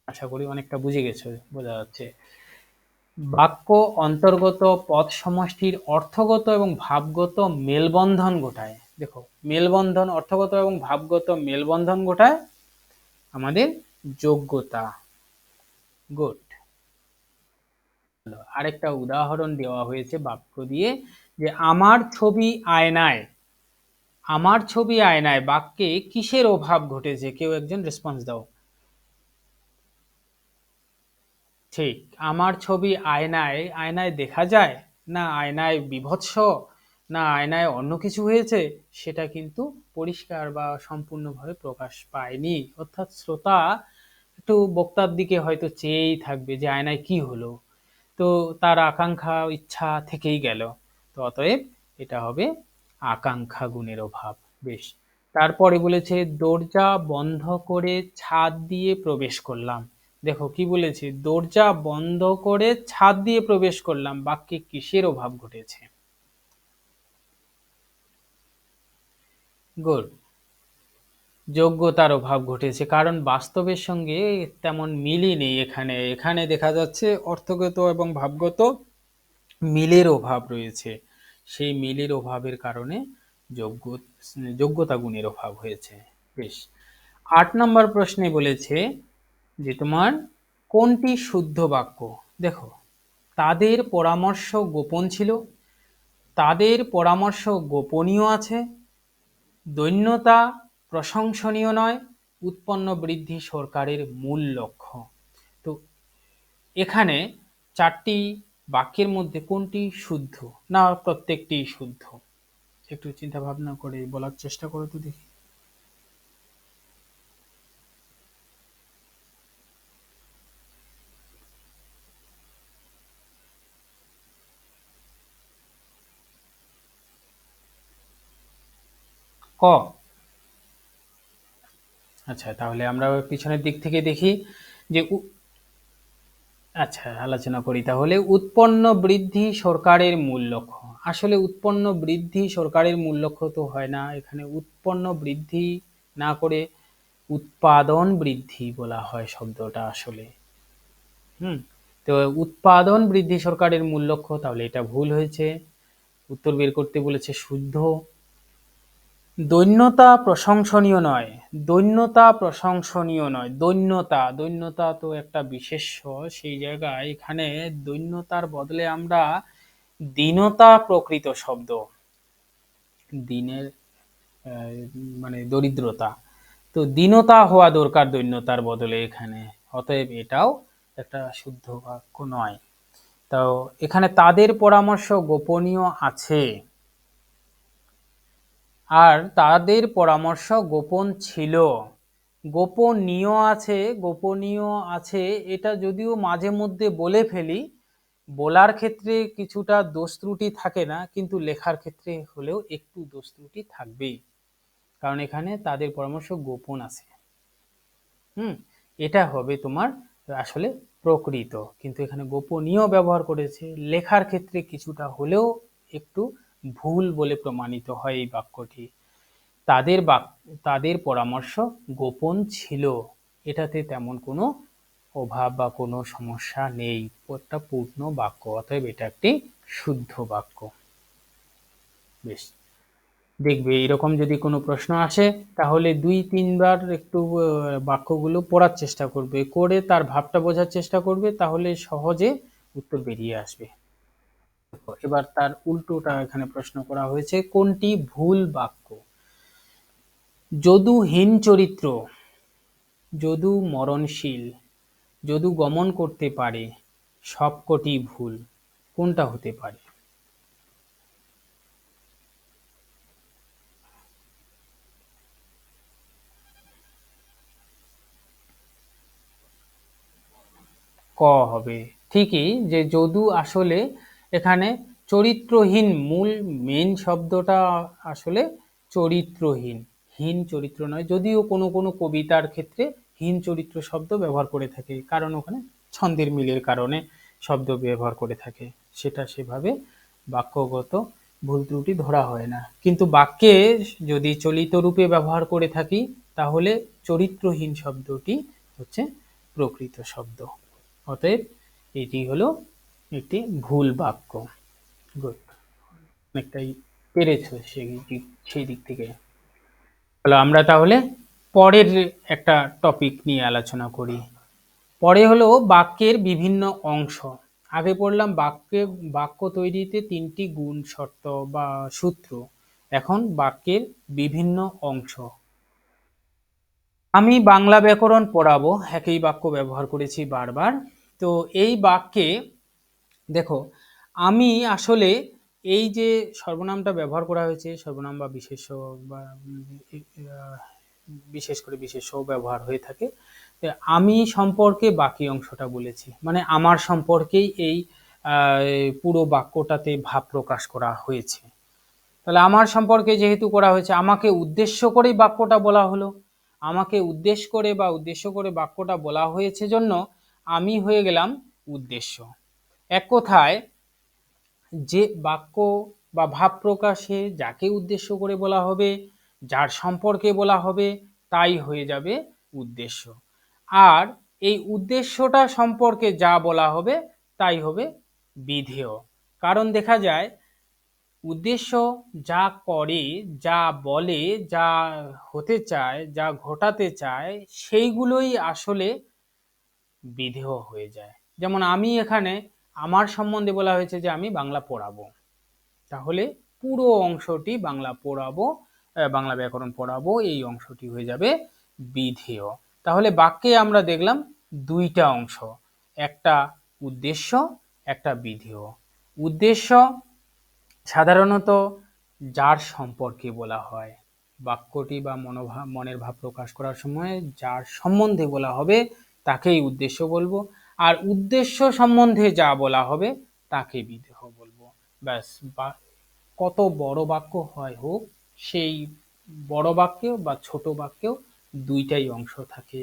আশা করি অনেকটা বুঝে গেছো, বোঝা যাচ্ছে। বাক্য অন্তর্গত পদ সমষ্টির অর্থগত এবং ভাবগত মেলবন্ধন ঘটায়। দেখো, মেলবন্ধন, অর্থগত এবং ভাবগত মেলবন্ধন ঘটায় আমাদের যোগ্যতা। গুড। আরেকটা উদাহরণ দেওয়া হয়েছে বাক্য দিয়ে, যে আমার ছবি আয়নায়, আমার ছবি আয়নায় বাক্যে কিসের অভাব ঘটেছে? কেউ একজন রেসপন্স দাও। ঠিক, আমার ছবি আয়নায়, আয়নায় দেখা যায় না, আয়নায় বিভৎস, না আয়নায় অন্য কিছু হয়েছে, সেটা কিন্তু পরিষ্কার বা সম্পূর্ণভাবে প্রকাশ পায়নি। অর্থাৎ শ্রোতা একটু বক্তার দিকে হয়তো চেয়েই থাকবে যে আয়নায় কি হলো, তো তার আকাঙ্ক্ষা ইচ্ছা থেকেই গেল। তো অতএব এটা হবে আকাঙ্ক্ষা গুণের অভাব। বেশ, তারপরে বলেছে দরজা বন্ধ করে ছাদ দিয়ে প্রবেশ করলাম। দেখো কি বলেছে, দরজা বন্ধ করে ছাদ দিয়ে প্রবেশ করলাম, বাক্যে কিসের অভাব ঘটেছে? গুড, যোগ্যতার অভাব ঘটেছে, কারণ বাস্তবের সঙ্গে তেমন মিলই নেই। এখানে এখানে দেখা যাচ্ছে অর্থগত এবং ভাবগত মিলের অভাব রয়েছে। সেই মিলের অভাবের কারণে যোগ্যতা গুণের অভাব হয়েছে। বেশ, 8 নম্বর প্রশ্নে বলেছে যে তোমার কোনটি শুদ্ধ বাক্য? দেখো, তাদের পরামর্শ গোপন ছিল, তাদের পরামর্শ গোপনীয় আছে, দৈন্যতা প্রশংসনীয় নয়, উৎপন্ন বৃদ্ধি সরকারের মূল লক্ষ্য। তো এখানে 4টি বাক্যের মধ্যে কোনটি শুদ্ধ, না প্রত্যেকটি শুদ্ধ? একটু চিন্তা ভাবনা করে বলার চেষ্টা করো তো দেখি। ক। আচ্ছা, তাহলে আমরা পিছনের দিক থেকে দেখি যে আচ্ছা, আলোচনা করি তাহলে। উৎপন্ন বৃদ্ধি সরকারের মূল লক্ষ্য, আসলে উৎপন্ন বৃদ্ধি সরকারের মূল লক্ষ্য তো হয় না, এখানে উৎপন্ন বৃদ্ধি না করে উৎপাদন বৃদ্ধি বলা হয় শব্দটা আসলে। তো উৎপাদন বৃদ্ধি সরকারের মূল লক্ষ্য, তাহলে এটা ভুল হয়েছে। উত্তর বের করতে বলেছে শুদ্ধ। দৈন্যতা প্রশংসনীয় নয়, দৈন্যতা প্রশংসনীয় নয়, দৈন্যতা, দৈন্যতা তো একটা বিশেষ্য, সেই জায়গায় এখানে দৈন্যতার বদলে আমরা দীনতা প্রকৃত শব্দ, দিনের মানে দরিদ্রতা, তো দীনতা হওয়া দরকার দৈন্যতার বদলে এখানে। অতএব এটাও একটা শুদ্ধ বাক্য নয়। তো এখানে তাদের পরামর্শ গোপনীয় আছে, আর তাদের পরামর্শ গোপন ছিল। গোপনীয় আছে, গোপনীয় আছে, এটা যদিও মাঝে মধ্যে বলে ফেলি, বলার ক্ষেত্রে কিছুটা দোষ ত্রুটি থাকে না, কিন্তু লেখার ক্ষেত্রে হলেও একটু দোষ ত্রুটি থাকবেই, কারণ এখানে তাদের পরামর্শ গোপন আছে। এটা হবে তোমার আসলে প্রকৃত, কিন্তু এখানে গোপনীয় ব্যবহার করেছে, লেখার ক্ষেত্রে কিছুটা হলেও একটু ভুল বলে প্রমাণিত হয় এই বাক্যটি। তাদের পরামর্শ গোপন ছিল, এটাতে তেমন কোনো অভাব বা কোনো সমস্যা নেই, একটা পূর্ণ বাক্য, অতএব এটা একটি শুদ্ধ বাক্য। বেশ, দেখবে এরকম যদি কোনো প্রশ্ন আসে তাহলে 2-3 বার একটু বাক্যগুলো পড়ার চেষ্টা করবে, করে তার ভাবটা বোঝার চেষ্টা করবে, তাহলে সহজে উত্তর বেরিয়ে আসবে। এবার তার উল্টোটা এখানে প্রশ্ন করা হয়েছে, কোনটি ভুল বাক্য? যদুহীন চরিত্র, যদু মরণশীল, যদু গমন করতে পারে, সবকটি ভুল, কোনটা হতে পারে? ক হবে। ঠিকই, যে যদু আসলে এখানে চরিত্রহীন, মূল মেন শব্দটা আসলে চরিত্রহীন, হীন চরিত্র নয়, যদিও কোনো কোনো কবিতার ক্ষেত্রে হীন চরিত্র শব্দ ব্যবহার করে থাকে, কারণ ওখানে ছন্দের মিলের কারণে শব্দ ব্যবহার করে থাকে, সেটা সেভাবে বাক্যগত ভুল ত্রুটি ধরা হয় না। কিন্তু বাক্যে যদি চলিত রূপে ব্যবহার করে থাকি তাহলে চরিত্রহীন শব্দটি হচ্ছে প্রকৃত শব্দ, অতএব এটি হলো একটি ভুল বাক্য। গুড, অনেকটাই পেরেছ সেই দিক থেকে। হলো, আমরা তাহলে পরের একটা টপিক নিয়ে আলোচনা করি। পরে হলো বাক্যের বিভিন্ন অংশ। আগে পড়লাম বাক্য তৈরিতে 3টি গুণ, শর্ত বা সূত্র, এখন বাক্যের বিভিন্ন অংশ। আমি বাংলা ব্যাকরণ পড়াবো, একই বাক্য ব্যবহার করেছি বারবার। তো এই বাক্যে দেখো, আমি আসলে এই যে সর্বনামটা ব্যবহার করা হয়েছে, সর্বনাম বা বিশেষ্য, বা বিশেষ করে বিশেষ্য ব্যবহার হয়ে থাকে, আমি সম্পর্কে বাকি অংশটা বলেছি, মানে আমার সম্পর্কেই এই পুরো বাক্যটাতে ভাব প্রকাশ করা হয়েছে। তাহলে আমার সম্পর্কে যেহেতু করা হয়েছে, আমাকে উদ্দেশ্য করেই বাক্যটা বলা হলো, আমাকে উদ্দেশ্য করে বাক্যটা বলা হয়েছে জন্য আমি হয়ে গেলাম উদ্দেশ্য। এক কথায় যে বাক্য বা ভাব প্রকাশে যাকে উদ্দেশ্য করে বলা হবে, যার সম্পর্কে বলা হবে, তাই হয়ে যাবে উদ্দেশ্য। আর এই উদ্দেশ্যটা সম্পর্কে যা বলা হবে তাই হবে বিধেয়। কারণ দেখা যায় উদ্দেশ্য যা করে, যা বলে, যা হতে চায়, যা ঘটাতে চায়, সেইগুলোই আসলে বিধেয় হয়ে যায়। যেমন আমি এখানে আমার সম্বন্ধে বলা হয়েছে যে আমি বাংলা পড়াবো, তাহলে পুরো অংশটি বাংলা পড়াবো, বাংলা ব্যাকরণ পড়াবো, এই অংশটি হয়ে যাবে বিধেয়। তাহলে বাক্যে আমরা দেখলাম 2টা অংশ, একটা উদ্দেশ্য, একটা বিধেয়। উদ্দেশ্য সাধারণত যার সম্পর্কে বলা হয়, বাক্যটি বা মনের ভাব প্রকাশ করার সময় যার সম্বন্ধে বলা হবে তাকেই উদ্দেশ্য বলবো, আর উদ্দেশ্য সম্বন্ধে যা বলা হবে তাকে বিধেয় বলবো। ব্যাস, কত বড় বাক্য হয় হোক, সেই বড় বাক্যেও বা ছোট বাক্যেও 2টাই অংশ থাকে,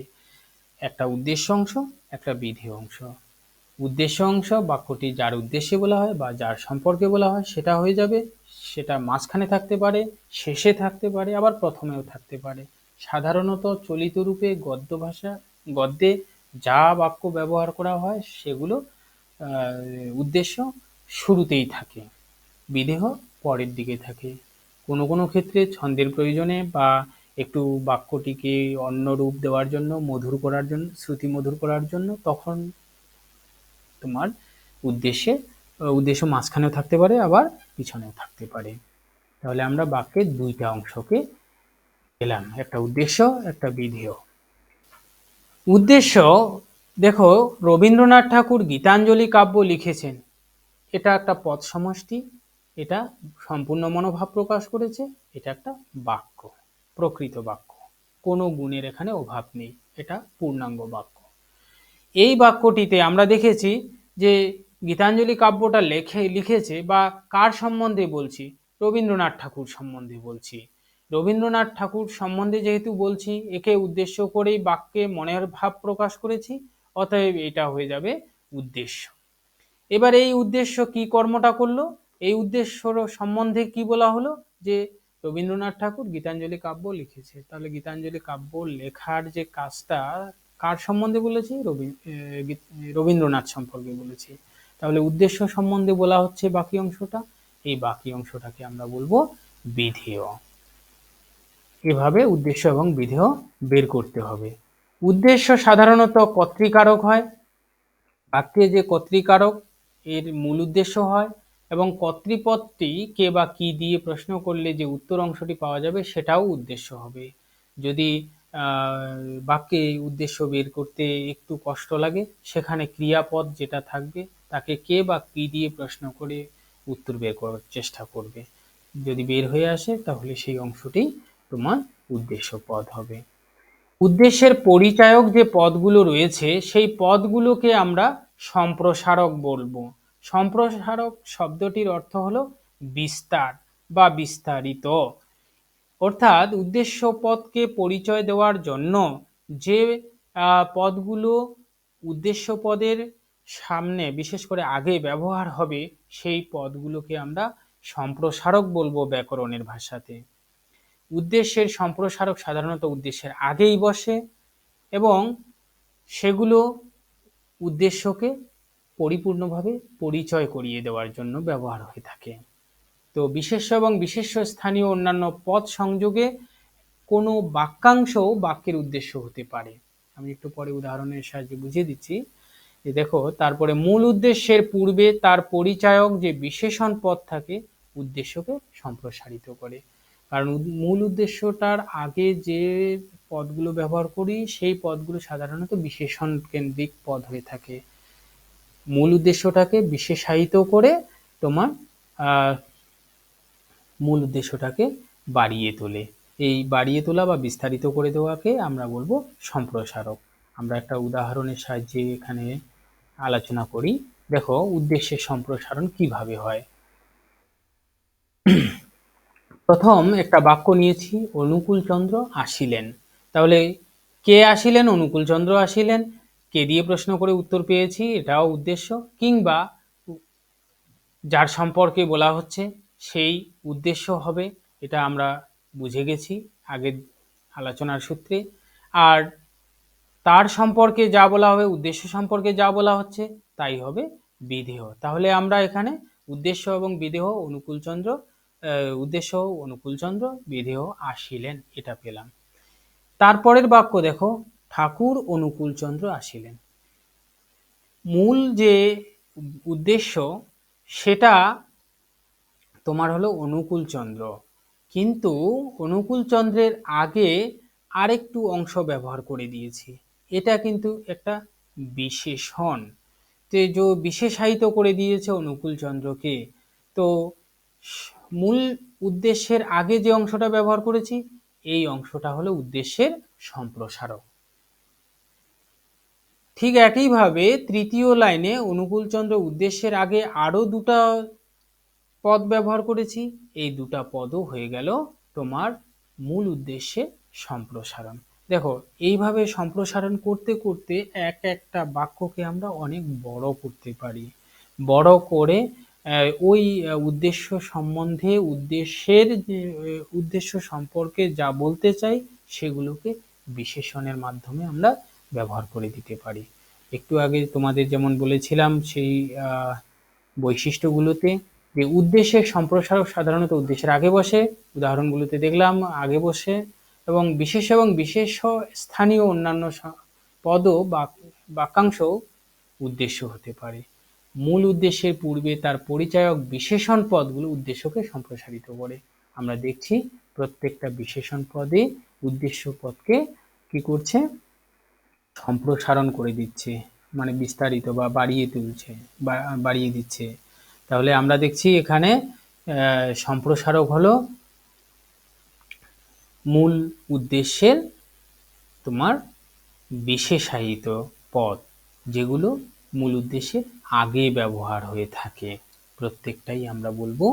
একটা উদ্দেশ্য অংশ, একটা বিধেয় অংশ। উদ্দেশ্য অংশ বাক্যটি যার উদ্দেশ্যে বলা হয় বা যার সম্পর্কে বলা হয় সেটা হয়ে যাবে, সেটা মাঝখানে থাকতে পারে, শেষে থাকতে পারে, আবার প্রথমেও থাকতে পারে। সাধারণত চলিত রূপে গদ্যে যা বাক্য ব্যবহার করা হয় সেগুলো উদ্দেশ্য শুরুতেই থাকে, বিধেয় পরের দিকে থাকে। কোনো কোনো ক্ষেত্রে ছন্দের প্রয়োজনে বা একটু বাক্যটিকে অন্য রূপ দেওয়ার জন্য, মধুর করার জন্য, শ্রুতি মধুর করার জন্য, তখন তোমার উদ্দেশ্য মাঝখানেও থাকতে পারে, আবার পিছনেও থাকতে পারে। তাহলে আমরা বাক্যের 2টা অংশকে পেলাম, একটা উদ্দেশ্য, একটা বিধেয়। উদ্দেশ্য, দেখো রবীন্দ্রনাথ ঠাকুর গীতাঞ্জলি কাব্য লিখেছেন, এটা একটা পদ সমষ্টি, এটা সম্পূর্ণ মনোভাব প্রকাশ করেছে, এটা একটা বাক্য, প্রকৃত বাক্য, কোনো গুণের এখানে অভাব নেই, এটা পূর্ণাঙ্গ বাক্য। এই বাক্যটিতে আমরা দেখেছি যে গীতাঞ্জলি কাব্যটা লিখেছে বা কার সম্বন্ধে বলছি, রবীন্দ্রনাথ ঠাকুর সম্বন্ধে বলছি। রবীন্দ্রনাথ ঠাকুর সম্বন্ধে যেহেতু বলছি, একে উদ্দেশ্য করেই বাক্যে মনের ভাব প্রকাশ করেছি, অতএব এটা হয়ে যাবে উদ্দেশ্য। এবার এই উদ্দেশ্য কি কর্মটা করলো, এই উদ্দেশ্যর সম্বন্ধে কি বলা হলো, যে রবীন্দ্রনাথ ঠাকুর গীতাঞ্জলি কাব্য লিখেছে, তাহলে গীতাঞ্জলি কাব্য লেখার যে কাজটা কার সম্বন্ধে বলেছি, রবীন্দ্রনাথ সম্পর্কে বলেছি। তাহলে উদ্দেশ্য সম্বন্ধে বলা হচ্ছে বাকি অংশটা, এই বাকি অংশটাকে আমরা বলবো বিধেয়। এভাবে উদ্দেশ্য এবং বিধেয় বের করতে হবে। উদ্দেশ্য সাধারণত কর্তৃকারক হয়, বাক্যে যে কর্তৃকারক এর মূল উদ্দেশ্য হয়, এবং কর্তৃপদটি কে বা কি দিয়ে প্রশ্ন করলে যে উত্তর অংশটি পাওয়া যাবে সেটাও উদ্দেশ্য হবে। যদি বাক্যে উদ্দেশ্য বের করতে একটু কষ্ট লাগে, সেখানে ক্রিয়াপদ যেটা থাকবে তাকে কে বা কি দিয়ে প্রশ্ন করে উত্তর বের করার চেষ্টা করবে। যদি বের হয়ে আসে তাহলে সেই অংশটি তোমার উদ্দেশ্য পদ হবে। উদ্দেশ্যের পরিচায়ক যে পদগুলো রয়েছে সেই পদগুলোকে আমরা সম্প্রসারক বলবো। সম্প্রসারক শব্দটির অর্থ হলো বিস্তার বা বিস্তারিত, অর্থাৎ উদ্দেশ্য পদকে পরিচয় দেওয়ার জন্য যে পদগুলো উদ্দেশ্য পদের সামনে বিশেষ করে আগে ব্যবহার হবে সেই পদগুলোকে আমরা সম্প্রসারক বলবো ব্যাকরণের ভাষাতে। উদ্দেশ্যের সম্প্রসারক সাধারণত উদ্দেশ্যের আগেই বসে এবং সেগুলো উদ্দেশ্যকে পরিপূর্ণভাবে পরিচয় করিয়ে দেওয়ার জন্য ব্যবহার হয়ে থাকে। তো বিশেষ্য এবং বিশেষ্য স্থানীয় অন্যান্য পদ সংযোগে কোনো বাক্যাংশও বাক্যের উদ্দেশ্য হতে পারে। আমি একটু পরে উদাহরণের সাহায্যে বুঝিয়ে দিচ্ছি। যে দেখো, তারপরে মূল উদ্দেশ্যের পূর্বে তার পরিচায়ক যে বিশেষণ পদ থাকে উদ্দেশ্যকে সম্প্রসারিত করে। কারণ মূল উদ্দেশ্যটার আগে যে পদগুলো ব্যবহার করি সেই পদগুলো সাধারণত বিশেষণ কেন্দ্রিক পদ হয়ে থাকে। মূল উদ্দেশ্যটাকে বিশেষায়িত করে তোমার মূল উদ্দেশ্যটাকে বাড়িয়ে তোলে। এই বাড়িয়ে তোলা বা বিস্তারিত করে দেওয়াকে আমরা বলবো সম্প্রসারক। আমরা একটা উদাহরণের সাহায্যে এখানে আলোচনা করি। দেখো, উদ্দেশ্যের সম্প্রসারণ কিভাবে হয়। প্রথম একটা বাক্য নিয়েছি, অনুকূলচন্দ্র আসিলেন। তাহলে কে আসিলেন? অনুকূলচন্দ্র আসিলেন। কে দিয়ে প্রশ্ন করে উত্তর পেয়েছি, এটাও উদ্দেশ্য। কিংবা যার সম্পর্কে বলা হচ্ছে সেই উদ্দেশ্য হবে, এটা আমরা বুঝে গেছি আগের আলোচনার সূত্রে। আর তার সম্পর্কে যা বলা হবে, উদ্দেশ্য সম্পর্কে যা বলা হচ্ছে তাই হবে বিধেয়। তাহলে আমরা এখানে উদ্দেশ্য এবং বিধেয়, অনুকূলচন্দ্র উদ্দেশ্য অনুকূলচন্দ্র, বিধেয় আসিলেন, এটা পেলাম। তারপরের বাক্য দেখো, ঠাকুর অনুকূলচন্দ্র আসিলেন। মূল যে উদ্দেশ্য সেটা তোমার হলো অনুকূলচন্দ্র, কিন্তু অনুকূলচন্দ্রের আগে আরেকটু অংশ ব্যবহার করে দিয়েছি, এটা কিন্তু একটা বিশেষণ। তো যে বিশেষায়িত করে দিয়েছে অনুকূলচন্দ্রকে, তো মূল উদ্দেশ্যের আগে যে অংশটা ব্যবহার করেছি এই অংশটা হলো উদ্দেশ্যের সম্প্রসারক। ঠিক একইভাবে তৃতীয় লাইনে অনুকূলচন্দ্র উদ্দেশ্যের আগে আরো দুটা পদ ব্যবহার করেছি, এই দুটা পদও হয়ে গেল তোমার মূল উদ্দেশ্যে সম্প্রসারণ। দেখো, এইভাবে সম্প্রসারণ করতে করতে একটা বাক্যকে আমরা অনেক বড় করতে পারি। বড় করে ওই উদ্দেশ্য সম্বন্ধে উদ্দেশ্যের উদ্দেশ্য সম্পর্কে যা বলতে চাই সেগুলোকে বিশেষণের মাধ্যমে আমরা ব্যবহার করে দিতে পারি। একটু আগে তোমাদের যেমন বলেছিলাম সেই বৈশিষ্ট্যগুলোতে, যে উদ্দেশ্যের সম্প্রসারক সাধারণত উদ্দেশ্যের আগে বসে, উদাহরণগুলোতে দেখলাম আগে বসে, এবং বিশেষ্য স্থানীয় অন্যান্য পদও বা বাক্যাংশ উদ্দেশ্য হতে পারে। মূল উদ্দেশ্যের পূর্বে তার পরিচায়ক বিশেষণ পদগুলো উদ্দেশ্যকে সম্প্রসারিত করে। আমরা দেখছি প্রত্যেকটা বিশেষণ পদে উদ্দেশ্য পদকে কি করছে, সম্প্রসারণ করে দিচ্ছে, মানে বিস্তারিত বা বাড়িয়ে তুলছে, বাড়িয়ে দিচ্ছে। তাহলে আমরা দেখছি এখানে সম্প্রসারক হলো মূল উদ্দেশ্যের তোমার বিশেষায়িত পদ, যেগুলো মূল উদ্দেশ্যের আগে ব্যবহার হয়ে থাকে। প্রত্যেকটাই আমরা বলবো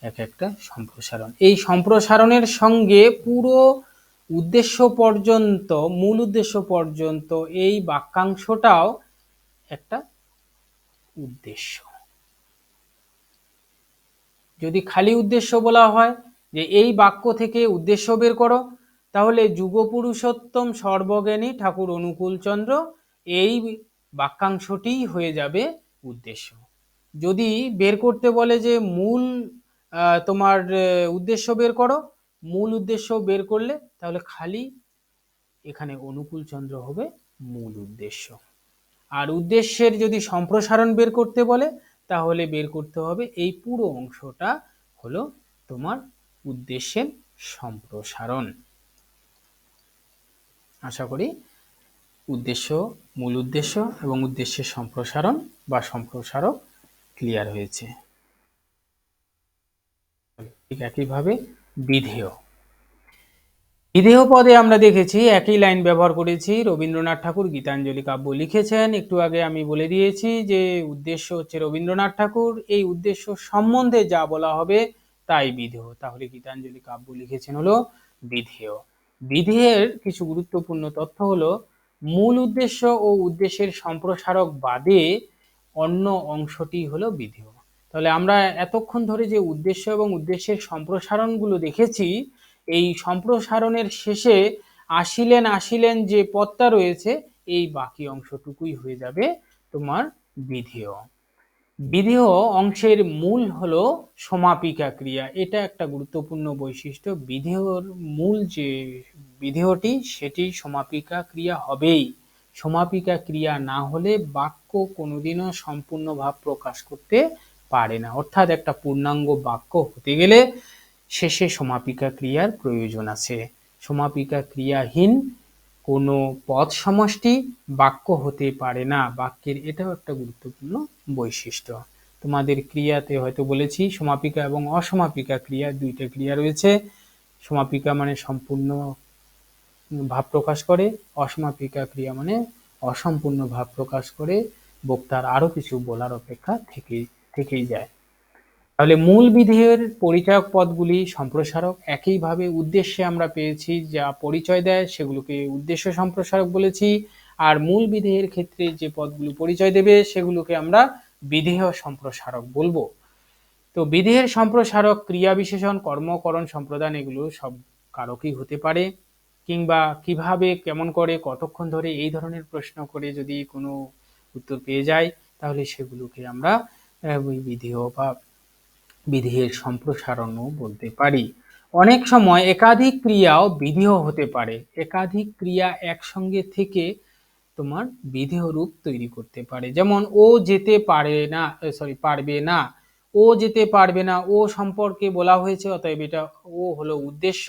এক একটা সম্প্রসারণ। এই সম্প্রসারণের সঙ্গে পুরো উদ্দেশ্য পর্যন্ত, মূল উদ্দেশ্য পর্যন্ত এই বাক্যাংশটাও একটা উদ্দেশ্য। যদি খালি উদ্দেশ্য বলা হয় যে এই বাক্য থেকে উদ্দেশ্য বের করো, তাহলে যুগপুরুষোত্তম সর্বজ্ঞানী ঠাকুর অনুকূলচন্দ্র এই বাক্যাংশটি হয়ে যাবে উদ্দেশ্য। যদি বের করতে বলে যে মূল তোমার উদ্দেশ্য বের করো, মূল উদ্দেশ্য বের করলে তাহলে খালি এখানে অনুকূলচন্দ্র হবে মূল উদ্দেশ্য। আর উদ্দেশ্যের যদি সম্প্রসারণ বের করতে বলে তাহলে বের করতে হবে এই পুরো অংশটা হলো তোমার উদ্দেশ্যের সম্প্রসারণ। আশা করি উদ্দেশ্য, মূল উদ্দেশ্য এবং উদ্দেশ্যের সম্প্রসারণ বা সম্প্রসারক ক্লিয়ার হয়েছে। ঠিক একইভাবে বিধেয়, বিধেয় পদে আমরা দেখেছি একই লাইন ব্যবহার করেছি। রবীন্দ্রনাথ ঠাকুর গীতাঞ্জলি কাব্য লিখেছেন। একটু আগে আমি বলে দিয়েছি যে উদ্দেশ্য হচ্ছে রবীন্দ্রনাথ ঠাকুর, এই উদ্দেশ্য সম্বন্ধে যা বলা হবে তাই বিধেয়। তাহলে গীতাঞ্জলি কাব্য লিখেছেন হলো বিধেয়। বিধেয়ের কিছু গুরুত্বপূর্ণ তথ্য হলো মূল উদ্দেশ্য ও উদ্দেশ্যের সম্প্রসারক বাদে অন্য অংশটি হলো বিধেয়। তাহলে আমরা এতক্ষণ ধরে যে উদ্দেশ্য এবং উদ্দেশ্যের সম্প্রসারণগুলো দেখেছি, এই সম্প্রসারণের শেষে আসিলেন যে পদটা রয়েছে এই বাকি অংশটুকুই হয়ে যাবে তোমার বিধেয়। বিধেয় অংশের মূল হলো সমাপিকা ক্রিয়া। এটা একটা গুরুত্বপূর্ণ বৈশিষ্ট্য। বিধেয়র মূল যে বিধেয়টি সেটি সমাপিকা ক্রিয়া হবেই। সমাপিকা ক্রিয়া না হলে বাক্য কোনোদিনও সম্পূর্ণ ভাব প্রকাশ করতে পারে না। অর্থাৎ একটা পূর্ণাঙ্গ বাক্য হতে গেলে শেষে সমাপিকা ক্রিয়ার প্রয়োজন আছে। সমাপিকা ক্রিয়াহীন কোনো পদ সমষ্টি বাক্য হতে পারে না। বাক্যের এটাও একটা গুরুত্বপূর্ণ বৈশিষ্ট্য। তোমাদের ক্রিয়াতে হয়তো বলেছি সমাপিকা এবং অসমাপিকা ক্রিয়া, দুইটা ক্রিয়া রয়েছে। সমাপিকা মানে সম্পূর্ণ ভাব প্রকাশ করে, অসমাপিকা ক্রিয়া মানে অসম্পূর্ণ ভাব প্রকাশ করে, বক্তার আরো কিছু বলার অপেক্ষা থেকেই যায়। তাহলে মূল বিধেয়ের পরিচয়ক পদগুলি সম্প্রসারক। একইভাবে উদ্দেশ্যে আমরা পেয়েছি যা পরিচয় দেয় সেগুলোকে উদ্দেশ্য সম্প্রসারক বলেছি, আর মূল বিধেয়ের ক্ষেত্রে যে পদগুলো পরিচয় দেবে সেগুলোকে আমরা বিধেয় সম্প্রসারক বলবো। তো বিধেয়ের সম্প্রসারক ক্রিয়া বিশেষণ, কর্মকরণ, সম্প্রদান এগুলো সব কারকই হতে পারে, কিংবা কিভাবে, কেমন করে, কতক্ষণ ধরে এই ধরনের প্রশ্ন করে যদি কোনো উত্তর পেয়ে যায় তাহলে সেগুলোকে আমরা বিধেয় বা বিধেয়ের সম্প্রসারণও বলতে পারি। অনেক সময় একাধিক ক্রিয়াও বিধেয় হতে পারে। একাধিক ক্রিয়া একসঙ্গে থেকে তোমার বিধেয় রূপ তৈরি করতে পারে। যেমন ও যেতে পারবে না, ও যেতে পারবে না, ও সম্পর্কে বলা হয়েছে, অতএব এটা ও হলো উদ্দেশ্য,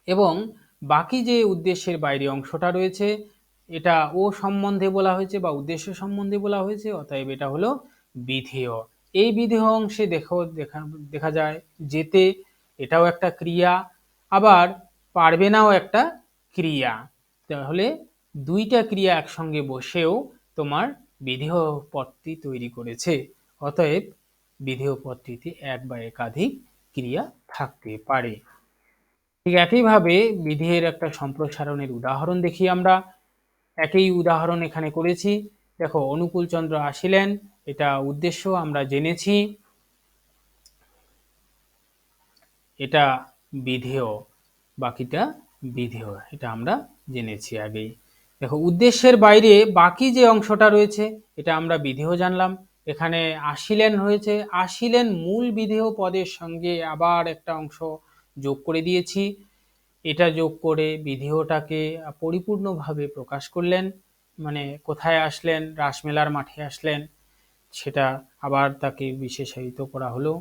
এবং বাকি যে উদ্দেশ্যের বাইরে অংশটা রয়েছে এটা ও সম্বন্ধে বলা হয়েছে বা উদ্দেশ্য সম্বন্ধে বলা হয়েছে, অতএব এটা হলো বিধেয়। এই বিধেয় অংশে দেখা যায় যেতে এটাও একটা ক্রিয়া, আবার পারবে নাও একটা ক্রিয়া। তাহলে দুইটা ক্রিয়া একসঙ্গে বসেও তোমার বিধেয় পদটি তৈরি করেছে। অতএব বিধেয় পদটিতে এক বা একাধিক ক্রিয়া থাকতে পারে। ঠিক একইভাবে বিধেয়ের একটা সম্প্রসারণের উদাহরণ দেখি আমরা। একই উদাহরণ এখানে করেছি। দেখো, অনুকূলচন্দ্র আসিলেন, এটা উদ্দেশ্য আমরা জেনেছি, এটা বিধেয়, বাকিটা বিধেয়, এটা আমরা জেনেছি আগেই। দেখো, উদ্দেশ্যের বাইরে বাকি যে অংশটা রয়েছে এটা আমরা বিধেয় জানলাম। এখানে আসিলেন হয়েছে, আসিলেন মূল বিধেয় পদের সঙ্গে আবার একটা অংশ যোগ করে দিয়েছি। এটা যোগ করে বিধেয়টাকে পরিপূর্ণভাবে প্রকাশ করলেন। মানে কোথায় আসলেন, রাসমেলার মাঠে আসলেন, সেটা আবার তাকে বিশেষায়িত করা হলো।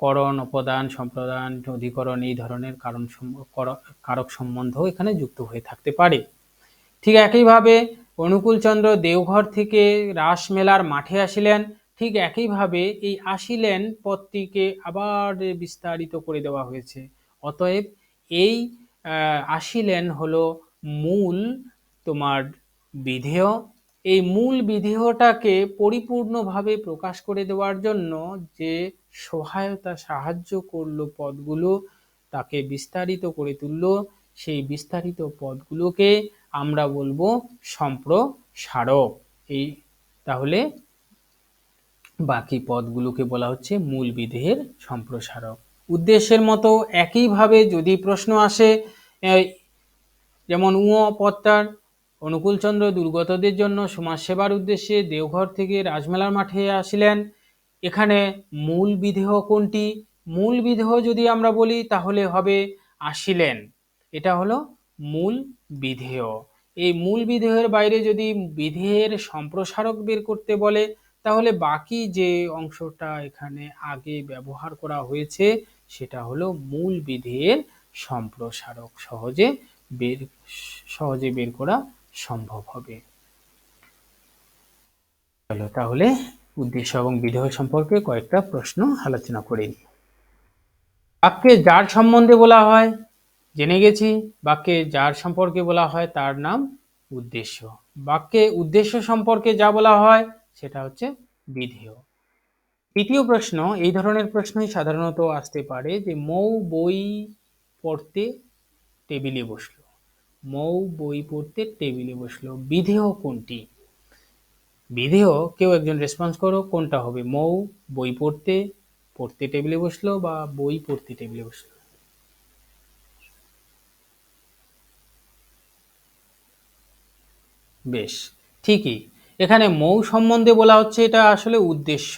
করণ, অপদান, সম্প্রদান, অধিকরণ এই ধরনের কারক সম্বন্ধ এখানে যুক্ত হয়ে থাকতে পারে। ঠিক একইভাবে অনুকূলচন্দ্র দেওঘর থেকে রাসমেলার মাঠে আসিলেন, ঠিক একইভাবে এই আসিলেন পদটিকে আবার বিস্তারিত করে দেওয়া হয়েছে। অতএব এই আসিলেন হলো মূল তোমার বিধেয়। এই মূল বিধেয়টাকে পরিপূর্ণভাবে প্রকাশ করে দেওয়ার জন্য যে সহায়তা সাহায্য করলো পদগুলো, তাকে বিস্তারিত করে তুললো, সেই বিস্তারিত পদগুলোকে আমরা বলবো সম্প্রসারক। এই তাহলে বাকি পদগুলোকে বলা হচ্ছে মূল বিধেয়ের সম্প্রসারক। উদ্দেশ্যের মতো একইভাবে যদি প্রশ্ন আসে, যেমন পদটার অনুকূলচন্দ্র দুর্গতদের জন্য সমাজ সেবার উদ্দেশ্যে দেওঘর থেকে রাজমেলার মাঠে আসিলেন, এখানে মূল বিধেয় কোনটি? মূল বিধেয় যদি আমরা বলি তাহলে হবে আসিলেন, এটা হলো মূল বিধেয়। এই মূল বিধেয়ের বাইরে যদি বিধেয়ের সম্প্রসারক বের করতে বলে, তাহলে বাকি যে অংশটা এখানে আগে ব্যবহার করা হয়েছে সেটা হলো মূল বিধেয়ের সম্প্রসারক। সহজে বের করা সম্ভব হবে। চলো তাহলে উদ্দেশ্য এবং বিধেয় সম্পর্কে কয়েকটা প্রশ্ন আলোচনা করে নিই। বাক্যে যার সম্বন্ধে বলা হয় জেনে গেছি, বাক্যে যার সম্পর্কে বলা হয় তার নাম উদ্দেশ্য। বাক্যে উদ্দেশ্য সম্পর্কে যা বলা হয় সেটা হচ্ছে বিধেয়। তৃতীয় প্রশ্ন, এই ধরনের প্রশ্নই সাধারণত আসতে পারে যে মৌ বই পড়তে টেবিলে বসলো, মৌ বই পড়তে টেবিলে বসলো, বিধেয় কোনটি? বিধেয় কেউ একজন রেসপন্স করো, কোনটা হবে? মৌ বই পড়তে পড়তে টেবিলে বসলো বা বই পড়তে টেবিলে বসলো? বেশ, ঠিকই। এখানে মৌ সম্বন্ধে বলা হচ্ছে, এটা আসলে উদ্দেশ্য।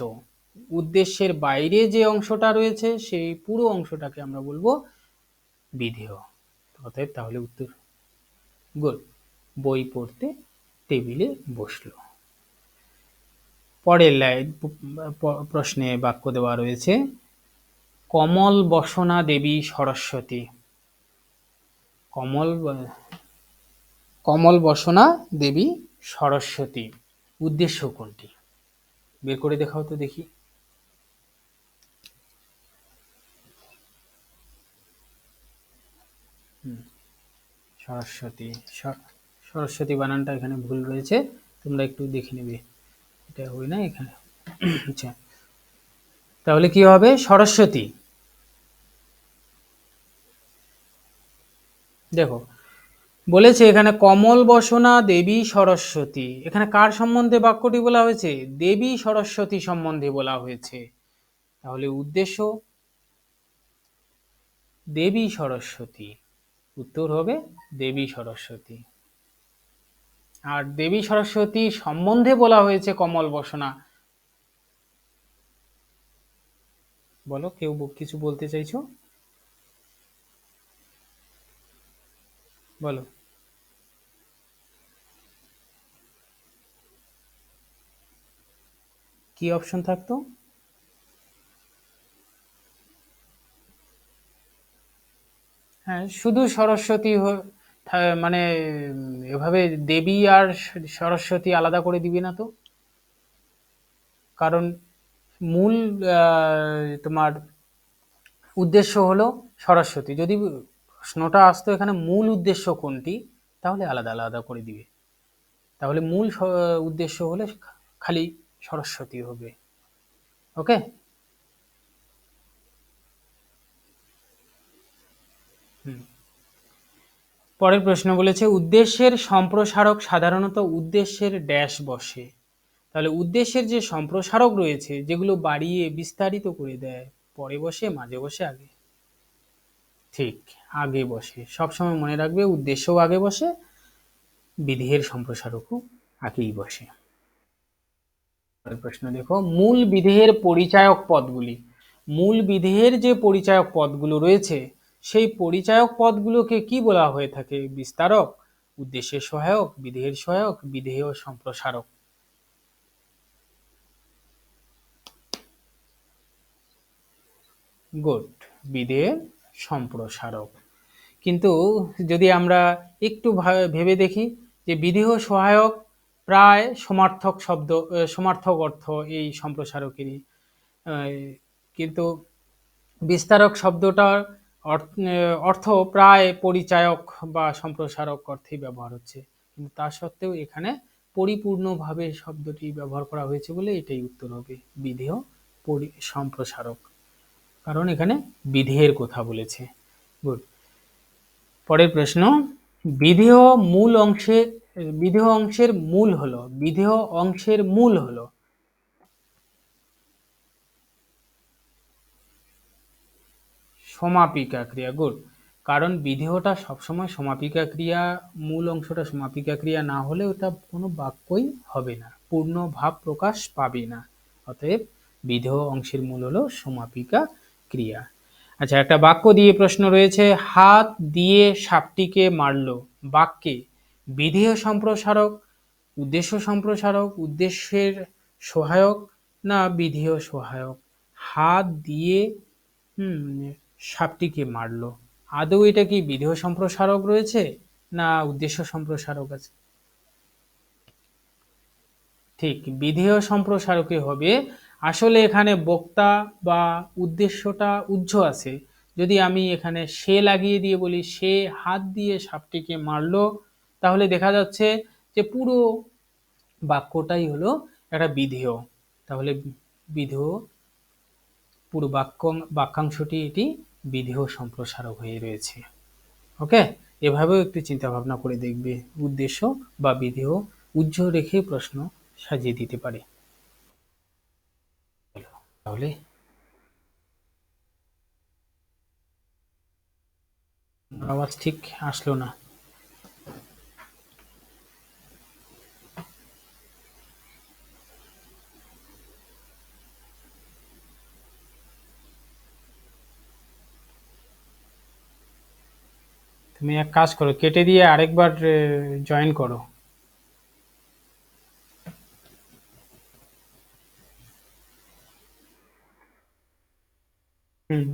উদ্দেশ্যের বাইরে যে অংশটা রয়েছে সেই পুরো অংশটাকে আমরা বলবো বিধেয়। অতএব তাহলে উত্তর গুড, বই পড়তে টেবিলে বসলো। পরের লাইন প্রশ্নে বাক্য দেওয়া রয়েছে, কমল বসনা দেবী সরস্বতী। কমল বসনা দেবী সরস্বতী, উদ্দেশ্য কোনটি? বের করে দেখাও তো দেখি। সরস্বতী, সরস্বতী বানানটা এখানে ভুল রয়েছে, তোমরা একটু দেখে নেবে, এটা হবে না এখানে। আচ্ছা, তাহলে কি হবে? সরস্বতী। দেখো বলেছে এখানে কমল বসনা দেবী সরস্বতী, এখানে কার সম্বন্ধে বাক্যটি বলা হয়েছে? দেবী সরস্বতী সম্বন্ধে বলা হয়েছে। তাহলে উদ্দেশ্য দেবী সরস্বতী, উত্তর হবে দেবী সরস্বতী। আর দেবী সরস্বতী সম্বন্ধে বলা হয়েছে কমল বসনা। বলো, কেউ কিছু বলতে চাইছো? বলো। কি অপশন থাকতো? হ্যাঁ, শুধু সরস্বতী মানে এভাবে দেবী আর সরস্বতী আলাদা করে দিবি না তো, কারণ মূল তোমার উদ্দেশ্য হলো সরস্বতী। যদি প্রশ্নটা আসতো এখানে মূল উদ্দেশ্য কোনটি, তাহলে আলাদা আলাদা করে দিবে। তাহলে মূল উদ্দেশ্য হলে খালি সরস্বতী হবে। ওকে। পরের প্রশ্ন বলেছে, উদ্দেশ্যের সম্প্রসারক সাধারণত উদ্দেশ্যের ড্যাশ বসে। তাহলে উদ্দেশ্যের যে সম্প্রসারক রয়েছে, যেগুলো বাড়িয়ে বিস্তারিত করে দেয়, পরে বসে, মাঝে বসে, আগে? ঠিক, আগে বসে। সবসময় মনে রাখবে, উদ্দেশ্যও আগে বসে, বিধেয়ের সম্প্রসারকও আগেই বসে। প্রশ্ন দেখো, মূল বিধেয়ের পরিচায়ক পদগুলি। মূল বিধেয়ের যে পরিচায়ক পদগুলো রয়েছে সেই পরিচায়ক পদগুলোকে কি বলা হয়ে থাকে? বিস্তারক, উদ্দেশ্যের সহায়ক, বিধেয়ের সহায়ক, বিধেয় সম্প্রসারক। গুড, বিধেয়ের সম্প্রসারক। কিন্তু যদি আমরা একটু ভেবে দেখি যে বিধেয় সহায়ক প্রায় সমার্থক শব্দ, সমার্থক অর্থ এই সম্প্রসারকেরই। কিন্তু বিস্তারক শব্দটার অর্থ প্রায় পরিচায়ক বা সম্প্রসারক অর্থেই ব্যবহার হচ্ছে, কিন্তু তা সত্ত্বেও এখানে পরিপূর্ণভাবে শব্দটি ব্যবহার করা হয়েছে বলে এটাই উত্তর হবে, বিধেয় সম্প্রসারক, কারণ এখানে বিধেয়ের কথা বলেছে। গুড। পরের প্রশ্ন, বিধেয় মূল অংশে, বিধেয় অংশের মূল হলো, বিধেয় অংশের মূল হলো সমাপিকা ক্রিয়া। গুড। কারণ বিধেয়টা সবসময় সমাপিকা ক্রিয়া, মূল অংশটা সমাপিকা ক্রিয়া না হলে ওটা কোনো বাক্যই হবে না, পূর্ণ ভাব প্রকাশ পাবে না। অতএব বিধেয় অংশের মূল হলো সমাপিকা ক্রিয়া। আচ্ছা, একটা বাক্য দিয়ে প্রশ্ন রয়েছে, হাত দিয়ে সাপটিকে মারল। বাক্যে বিধেয় সম্প্রসারক, উদ্দেশ্য সম্প্রসারক, উদ্দেশ্যের সহায়ক না বিধেয় সহায়ক? হাত দিয়ে সাপটিকে মারলো, আদৌ এটা কি বিধেয় সম্প্রসারক রয়েছে না উদ্দেশ্য সম্প্রসারক আছে? ঠিক, বিধেয় সম্প্রসারকই হবে। আসলে এখানে বক্তা বা উদ্দেশ্যটা উহ্য আছে। যদি আমি এখানে সে লাগিয়ে দিয়ে বলি সে হাত দিয়ে সাপটিকে মারলো, তাহলে দেখা যাচ্ছে যে পুরো বাক্যটাই হলো একটা বিধেয়। তাহলে বিধেয় পুরো বাক্যাংশটি এটি বিধেয় সম্প্রসারক হয়ে রয়েছে। ওকে, এভাবেও একটু চিন্তা ভাবনা করে দেখবে, উদ্দেশ্য বা বিধেয় উহ্য রেখে প্রশ্ন সাজিয়ে দিতে পারে। তাহলে আওয়াজ ঠিক আসলো না। তুমি এক কাজ করো, কেটে দিয়ে আরেকবার জয়েন করো।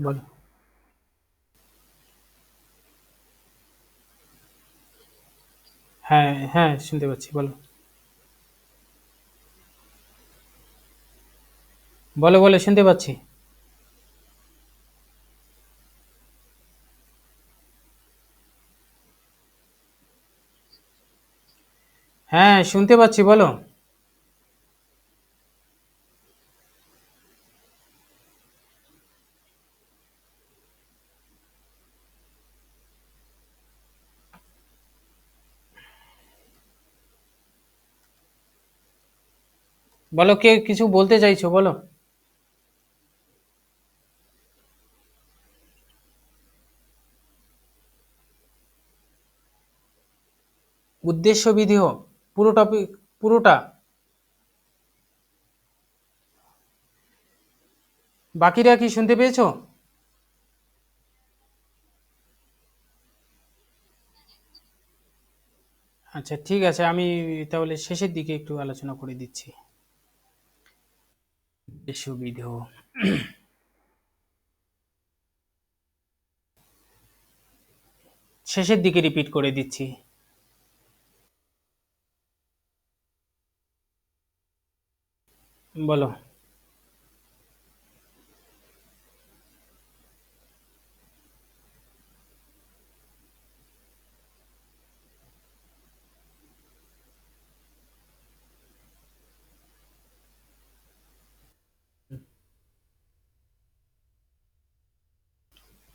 বলো। হ্যাঁ হ্যাঁ, শুনতে পাচ্ছি, বলো বলো বলো, শুনতে পাচ্ছি। হ্যাঁ শুনতে পাচ্ছি, বলো। বলো, কে কিছু বলতে চাইছো, বলো। উদ্দেশ্য বিধেয় পুরো টপিক, পুরোটা? বাকিরা কি শুনতে পেয়েছো? আচ্ছা ঠিক আছে, আমি তাহলে শেষের দিকে একটু আলোচনা করে দিচ্ছি। উদ্দেশ্য বিধেয়, শেষের দিকে রিপিট করে দিচ্ছি। বলো।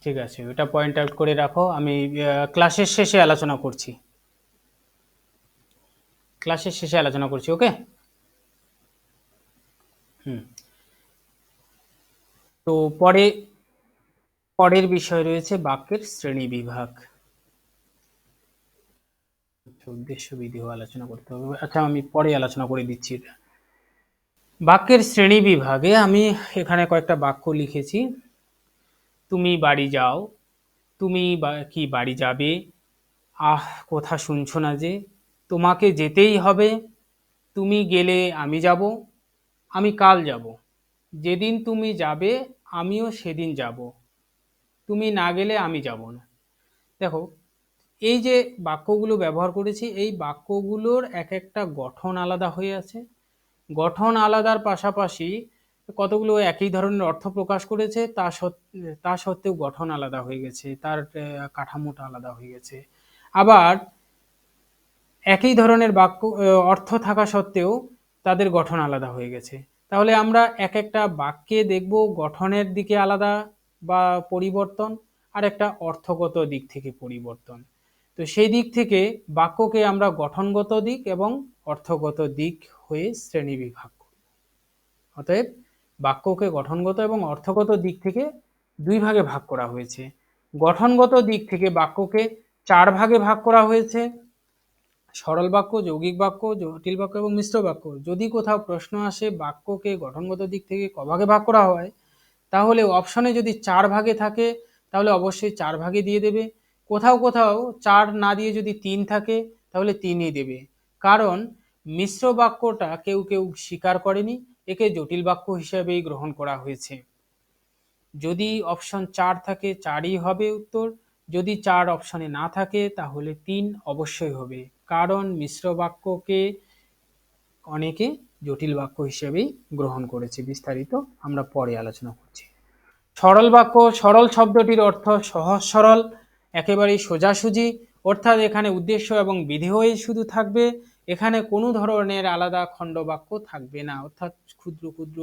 ঠিক আছে, ওটা পয়েন্ট আউট করে রাখো, আমি ক্লাসের শেষে আলোচনা করছি, ক্লাসের শেষে আলোচনা করছি। ওকে। হুম। তো পরের বিষয় রয়েছে বাক্যের শ্রেণী বিভাগ। উদ্দেশ্য বিধেয় আলোচনা করতে হবে। আচ্ছা, আমি পরে আলোচনা করে দিচ্ছি এটা। বাক্যের শ্রেণী বিভাগে আমি এখানে কয়েকটা বাক্য লিখেছি। তুমি বাড়ি যাও, তুমি কি বাড়ি যাবে, আহ কথা শুনছো না যে, তোমাকে যেতেই হবে, তুমি গেলে আমি যাব, আমি কাল যাব, যেদিন তুমি যাবে আমিও সেদিন যাব, তুমি না গেলে আমি যাব না। দেখো, এই যে বাক্যগুলো ব্যবহার করেছি, এই বাক্যগুলোর এক একটা গঠন আলাদা হয়ে আছে। গঠন আলাদার পাশাপাশি কতগুলো একই ধরনের অর্থ প্রকাশ করেছে, তা সত্ত্বেও গঠন আলাদা হয়ে গেছে, তার কাঠামোটা আলাদা হয়ে গেছে। আবার একই ধরনের বাক্য অর্থ থাকা সত্ত্বেও তাদের গঠন আলাদা হয়ে গেছে। তাহলে আমরা এক একটা বাক্যে দেখব গঠনের দিকে আলাদা বা পরিবর্তন, আর একটা অর্থগত দিক থেকে পরিবর্তন। তো সেই দিক থেকে বাক্যকে আমরা গঠনগত দিক এবং অর্থগত দিক হয়ে শ্রেণীবিভাগ করি। অতএব বাক্যকে গঠনগত এবং অর্থগত দিক থেকে দুই ভাগে ভাগ করা হয়েছে। গঠনগত দিক থেকে বাক্যকে 4 ভাগে ভাগ করা হয়েছে: সরল বাক্য, যৌগিক বাক্য, জটিল বাক্য এবং মিশ্র বাক্য। যদি কোথাও প্রশ্ন আসে বাক্যকে গঠনগত দিক থেকে ক ভাগে ভাগ করা হয়, তাহলে অপশনে যদি 4 ভাগে থাকে তাহলে অবশ্যই 4 ভাগে দিয়ে দেবে। কোথাও কোথাও 4 না দিয়ে যদি 3 থাকে তাহলে 3ই দেবে। কারণ মিশ্র বাক্যটা কেউ কেউ স্বীকার করেনি, একে জটিল বাক্য হিসেবেই গ্রহণ করা হয়েছে। যদি অপশন 4 থাকে 4ই হবে উত্তর, যদি 4 অপশনে না থাকে তাহলে 3 অবশ্যই হবে। কারণ মিশ্র বাক্যকে অনেকে জটিল বাক্য হিসেবেই গ্রহণ করেছে। বিস্তারিত আমরা পরে আলোচনা করছি। সরল বাক্য, সরল শব্দটির অর্থ সহজ সরল, একেবারেই সোজাসুজি, অর্থাৎ এখানে উদ্দেশ্য এবং বিধেয়ই শুধু থাকবে, এখানে কোনো ধরনের আলাদা খণ্ড বাক্য থাকবে না, অর্থাৎ ক্ষুদ্র ক্ষুদ্র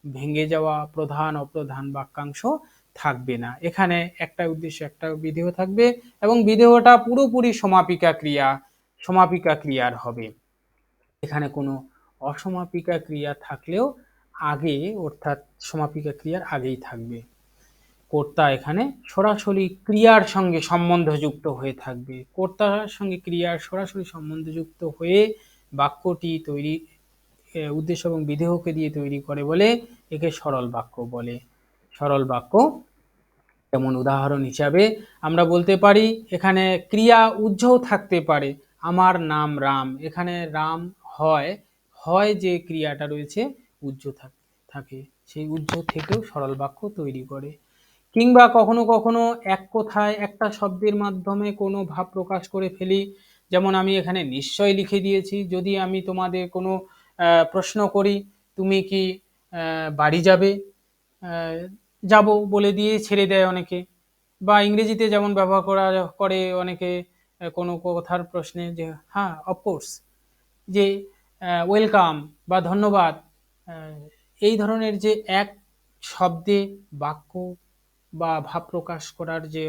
ভেঙে যাওয়া প্রধান অপ্রধান বাক্যাংশ থাকবে না। এখানে একটা উদ্দেশ্য একটা বিধেয় থাকবে এবং বিধেয়টা পুরোপুরি সমাপিকা ক্রিয়ার হবে। এখানে কোনো অসমাপিকা ক্রিয়া থাকলেও আগে, অর্থাৎ সমাপিকা ক্রিয়ার আগেই থাকবে। কর্তা এখানে সরাসরি ক্রিয়ার সঙ্গে সম্বন্ধযুক্ত হয়ে থাকবে। কর্তার সঙ্গে ক্রিয়ার সরাসরি সম্বন্ধযুক্ত হয়ে বাক্যটি তৈরি, উদ্দেশ্য এবং বিধেয়কে দিয়ে তৈরি করে বলে একে সরল বাক্য বলে। সরল বাক্য যেমন উদাহরণ হিসাবে আমরা বলতে পারি, এখানে ক্রিয়া উহ্যও থাকতে পারে। আমার নাম রাম, এখানে রাম হয়, যে ক্রিয়াটা রয়েছে উহ্য থাকে, সেই উহ্য থেকেও সরল বাক্য তৈরি করে। কিংবা কখনো কখনো এক কথায় একটা শব্দের মাধ্যমে কোনো ভাব প্রকাশ করে ফেলি, যেমন আমি এখানে নিশ্চয় লিখে দিয়েছি। যদি আমি তোমাদের কোনো প্রশ্ন করি, তুমি কি বাড়ি যাবে, যাব বলে দিয়ে ছেড়ে দেয় অনেকে। বা ইংরেজিতে যেমন ব্যবহার করে অনেকে কোনো কথার প্রশ্নে, যে হ্যাঁ অফকোর্স, যে ওয়েলকাম বা ধন্যবাদ, এই ধরনের যে এক শব্দে বাক্য বা ভাব প্রকাশ করার যে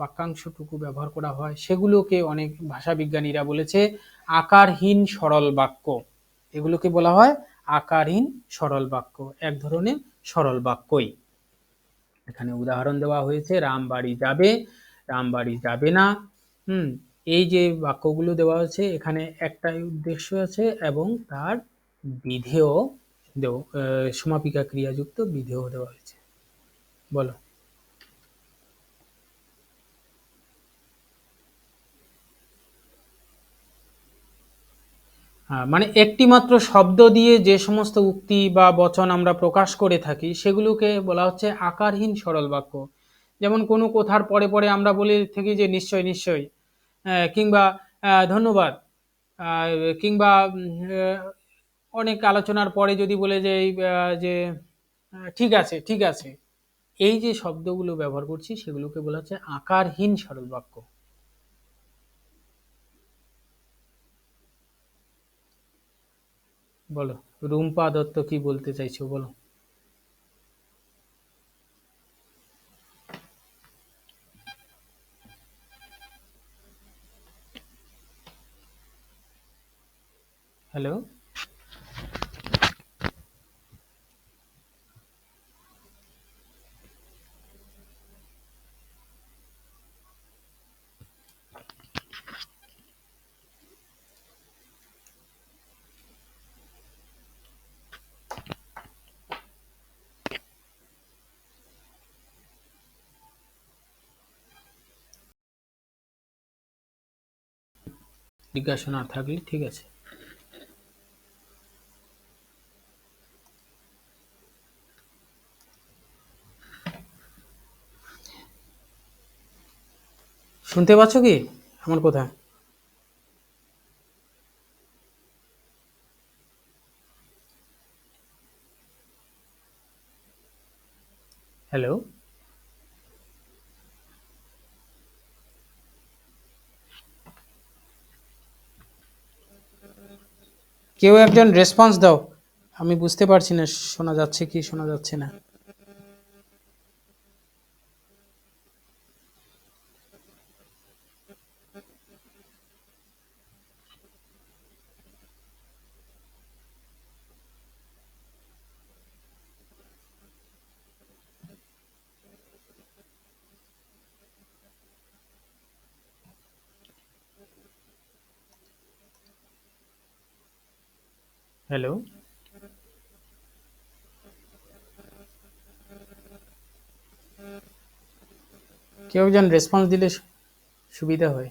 বাক্যাংশটুকু ব্যবহার করা হয়, সেগুলোকে অনেক ভাষাবিজ্ঞানীরা বলেছে আকারহীন সরল বাক্য। এগুলোকে বলা হয় আকারহীন সরল বাক্য, এক ধরনের সরল বাক্যই। এখানে উদাহরণ দেওয়া হয়েছে রাম বাড়ি যাবে, রাম বাড়ি যাবে না। এই যে বাক্যগুলো দেওয়া হয়েছে এখানে একটাই উদ্দেশ্য আছে এবং তার বিধেয় সমাপিকা ক্রিয়াযুক্ত বিধেয় দেওয়া হয়েছে। বলো। মানে একটি মাত্র শব্দ দিয়ে যে সমস্ত উক্তি বা বচন আমরা প্রকাশ করে থাকি সেগুলোকে বলা হচ্ছে আকারহীন সরল বাক্য। যেমন কোনো কথার পরে পরে আমরা বলে থাকি যে নিশ্চয় নিশ্চয়, কিংবা ধন্যবাদ, কিংবা অনেক আলোচনার পরে যদি বলে যে ঠিক আছে ঠিক আছে, এই যে শব্দগুলো ব্যবহার করছি সেগুলোকে বলা হচ্ছে আকারহীন সরল বাক্য। বলো, রুম্পা দত্ত কি বলতে চাইছো বলো। হ্যালো। জিজ্ঞাসা না থাকলে ঠিক আছে। শুনতে পাচ্ছ কি? আমার কোথায়? হ্যালো, কেউ একজন রেসপন্স দাও। আমি বুঝতে পারছি না শোনা যাচ্ছে কি শোনা যাচ্ছে না। হ্যালো, কেউ একজন রেসপন্স দিলে সুবিধা হয়।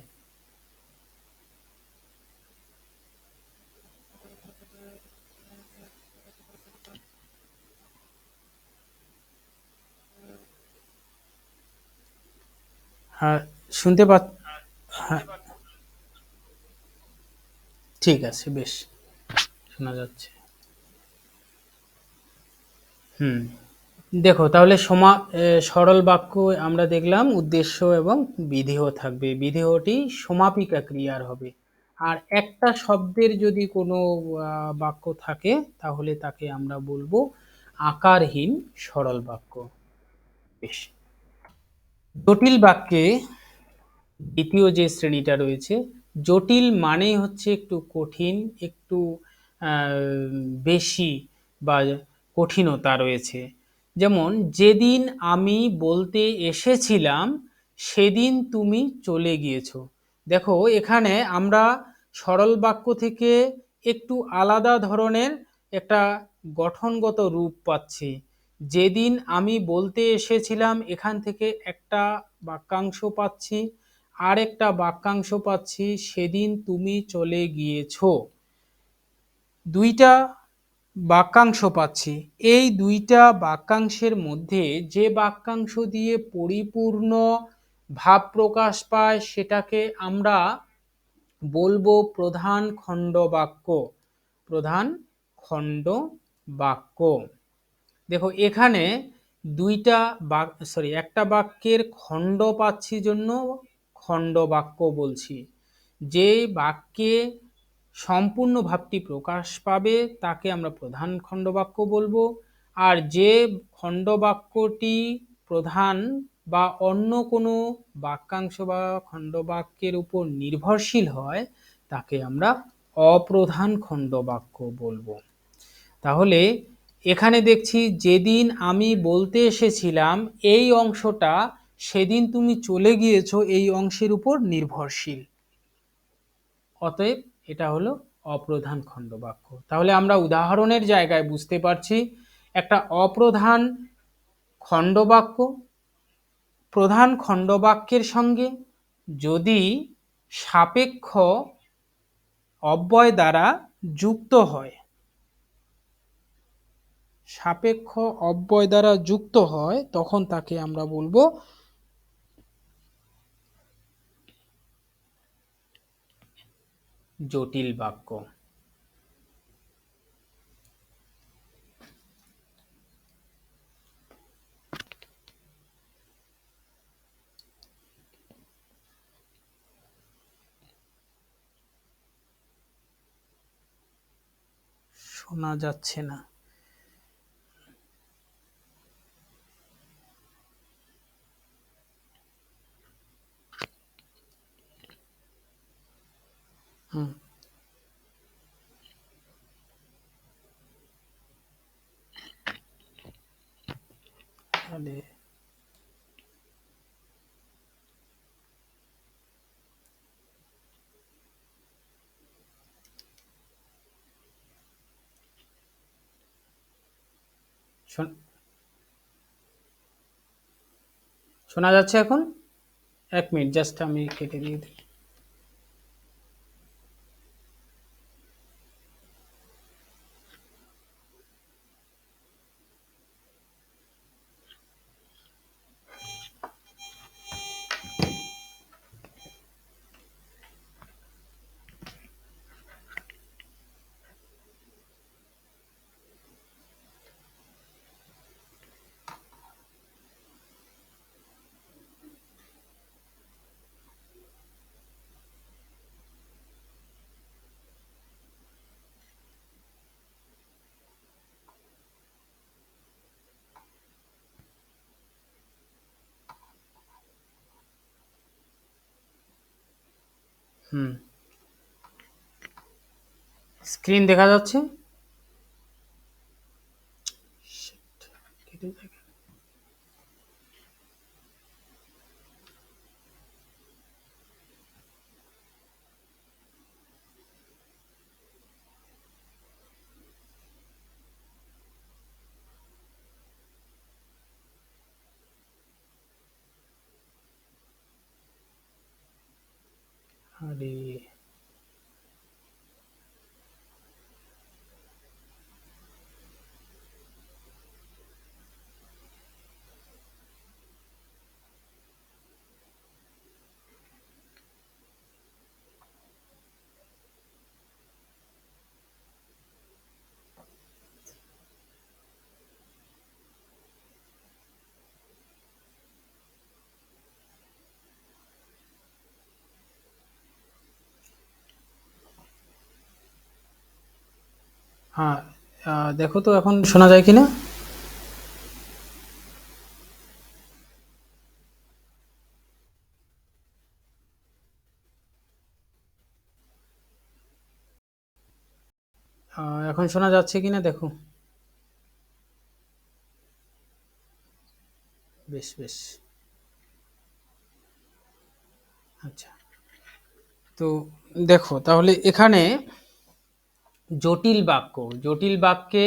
হ্যাঁ, শুনতে পা হ্যাঁ, ঠিক আছে, বেশ শোনা যাচ্ছে। হুম, দেখো তাহলে সরল বাক্য আমরা দেখলাম উদ্দেশ্য এবং বিধেয় থাকবে। বিধেয়টি সমাপিকা ক্রিয়ার হবে। আর একটা শব্দের যদি কোনো বাক্য থাকে তাহলে তাকে আমরা বলবো আকারহীন সরল বাক্য। বেশ, জটিল বাক্যে দ্বিতীয় যে শ্রেণীটা রয়েছে, জটিল মানেই হচ্ছে একটু কঠিন, একটু বেশি বা কঠিনতা রয়েছে। যেমন যেদিন আমি বলতে এসেছিলাম সেদিন তুমি চলে গিয়েছো। দেখো এখানে আমরা সরল বাক্য থেকে একটু আলাদা ধরনের একটা গঠনগত রূপ পাচ্ছি। যেদিন আমি বলতে এসেছিলাম এখান থেকে একটা বাক্যাংশ পাচ্ছি, আর একটা বাক্যাংশ পাচ্ছি সেদিন তুমি চলে গিয়েছো। দুইটা বাক্যাংশ পাচ্ছি। এই দুইটা বাক্যাংশের মধ্যে যে বাক্যাংশ দিয়ে পরিপূর্ণ ভাব প্রকাশ পায় সেটাকে আমরা বলবো প্রধান খণ্ড বাক্য। প্রধান খণ্ড বাক্য। দেখো এখানে একটা বাক্যের খণ্ড পাচ্ছি জন্য খণ্ড বাক্য বলছি। যে বাক্যে সম্পূর্ণ ভাবটি প্রকাশ পাবে তাকে আমরা প্রধান খণ্ড বাক্য বলবো। আর যে খণ্ড বাক্যটি প্রধান বা অন্য কোনো বাক্যাংশ বা খণ্ড বাক্যের উপর নির্ভরশীল হয় তাকে আমরা অপ্রধান খণ্ড বাক্য বলবো। তাহলে এখানে দেখছি যেদিন আমি বলতে এসেছিলাম এই অংশটা সেদিন তুমি চলে গিয়েছো এই অংশের উপর নির্ভরশীল। অতএব এটা হলো অপ্রধান খণ্ডবাক্য। তাহলে আমরা উদাহরণের জায়গায় বুঝতে পারছি একটা অপ্রধান খণ্ডবাক্য প্রধান খণ্ডবাক্যের সঙ্গে যদি সাপেক্ষ অব্যয় দ্বারা যুক্ত হয়, সাপেক্ষ অব্যয় দ্বারা যুক্ত হয় তখন তাকে আমরা বলবো জটিল বাক্য। শোনা যাচ্ছে না। হুম, তাহলে শোনা যাচ্ছে এখন? এক মিনিট, জাস্ট আমি কেটে দিয়ে দিই। স্ক্রিন দেখা যাচ্ছে? আরে হ্যাঁ, দেখো তো এখন শোনা যায় কিনা? এখন শোনা যাচ্ছে কিনা দেখো। বেশ বেশ, আচ্ছা। তো দেখো তাহলে এখানে জটিল বাক্যে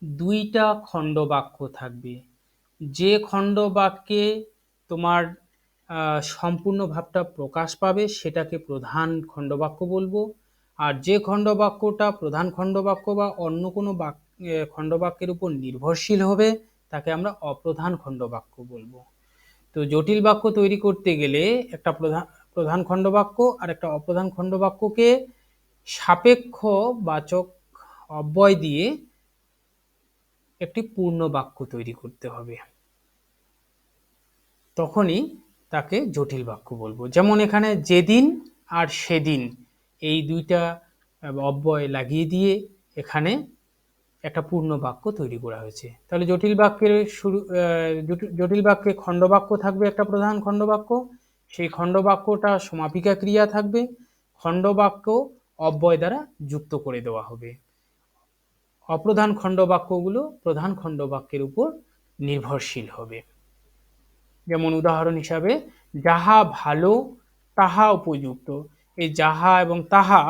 দুইটা খণ্ড বাক্য থাকবে। যে খণ্ড বাক্যে তোমার সম্পূর্ণ ভাবটা প্রকাশ পাবে সেটাকে প্রধান খণ্ডবাক্য বলবো, আর যে খণ্ডবাক্যটা প্রধান খণ্ডবাক্য বা অন্য কোনো খণ্ডবাক্যের উপর নির্ভরশীল হবে তাকে আমরা অপ্রধান খণ্ডবাক্য বলবো। তো জটিল বাক্য তৈরি করতে গেলে একটা প্রধান খণ্ডবাক্য আর একটা অপ্রধান খণ্ডবাক্যকে সাপেক্ষ বাচক অব্যয় দিয়ে একটি পূর্ণ বাক্য তৈরি করতে হবে, তখনই তাকে জটিল বাক্য বলবো। যেমন এখানে যেদিন আর সেদিন এই দুইটা অব্যয় লাগিয়ে দিয়ে এখানে একটা পূর্ণ বাক্য তৈরি করা হয়েছে। তাহলে জটিল বাক্যে খণ্ডবাক্য থাকবে একটা প্রধান খণ্ডবাক্য, সেই খণ্ডবাক্যটা সমাপিকা ক্রিয়া থাকবে, খণ্ডবাক্য অব্যয় দ্বারা যুক্ত করে দেওয়া হবে। অপ্রধান খণ্ডবাক্যগুলো প্রধান খণ্ডবাক্যের উপর নির্ভরশীল হবে। যেমন উদাহরণ হিসাবে যাহা ভালো তাহা উপযুক্ত, এই যাহা এবং তাহা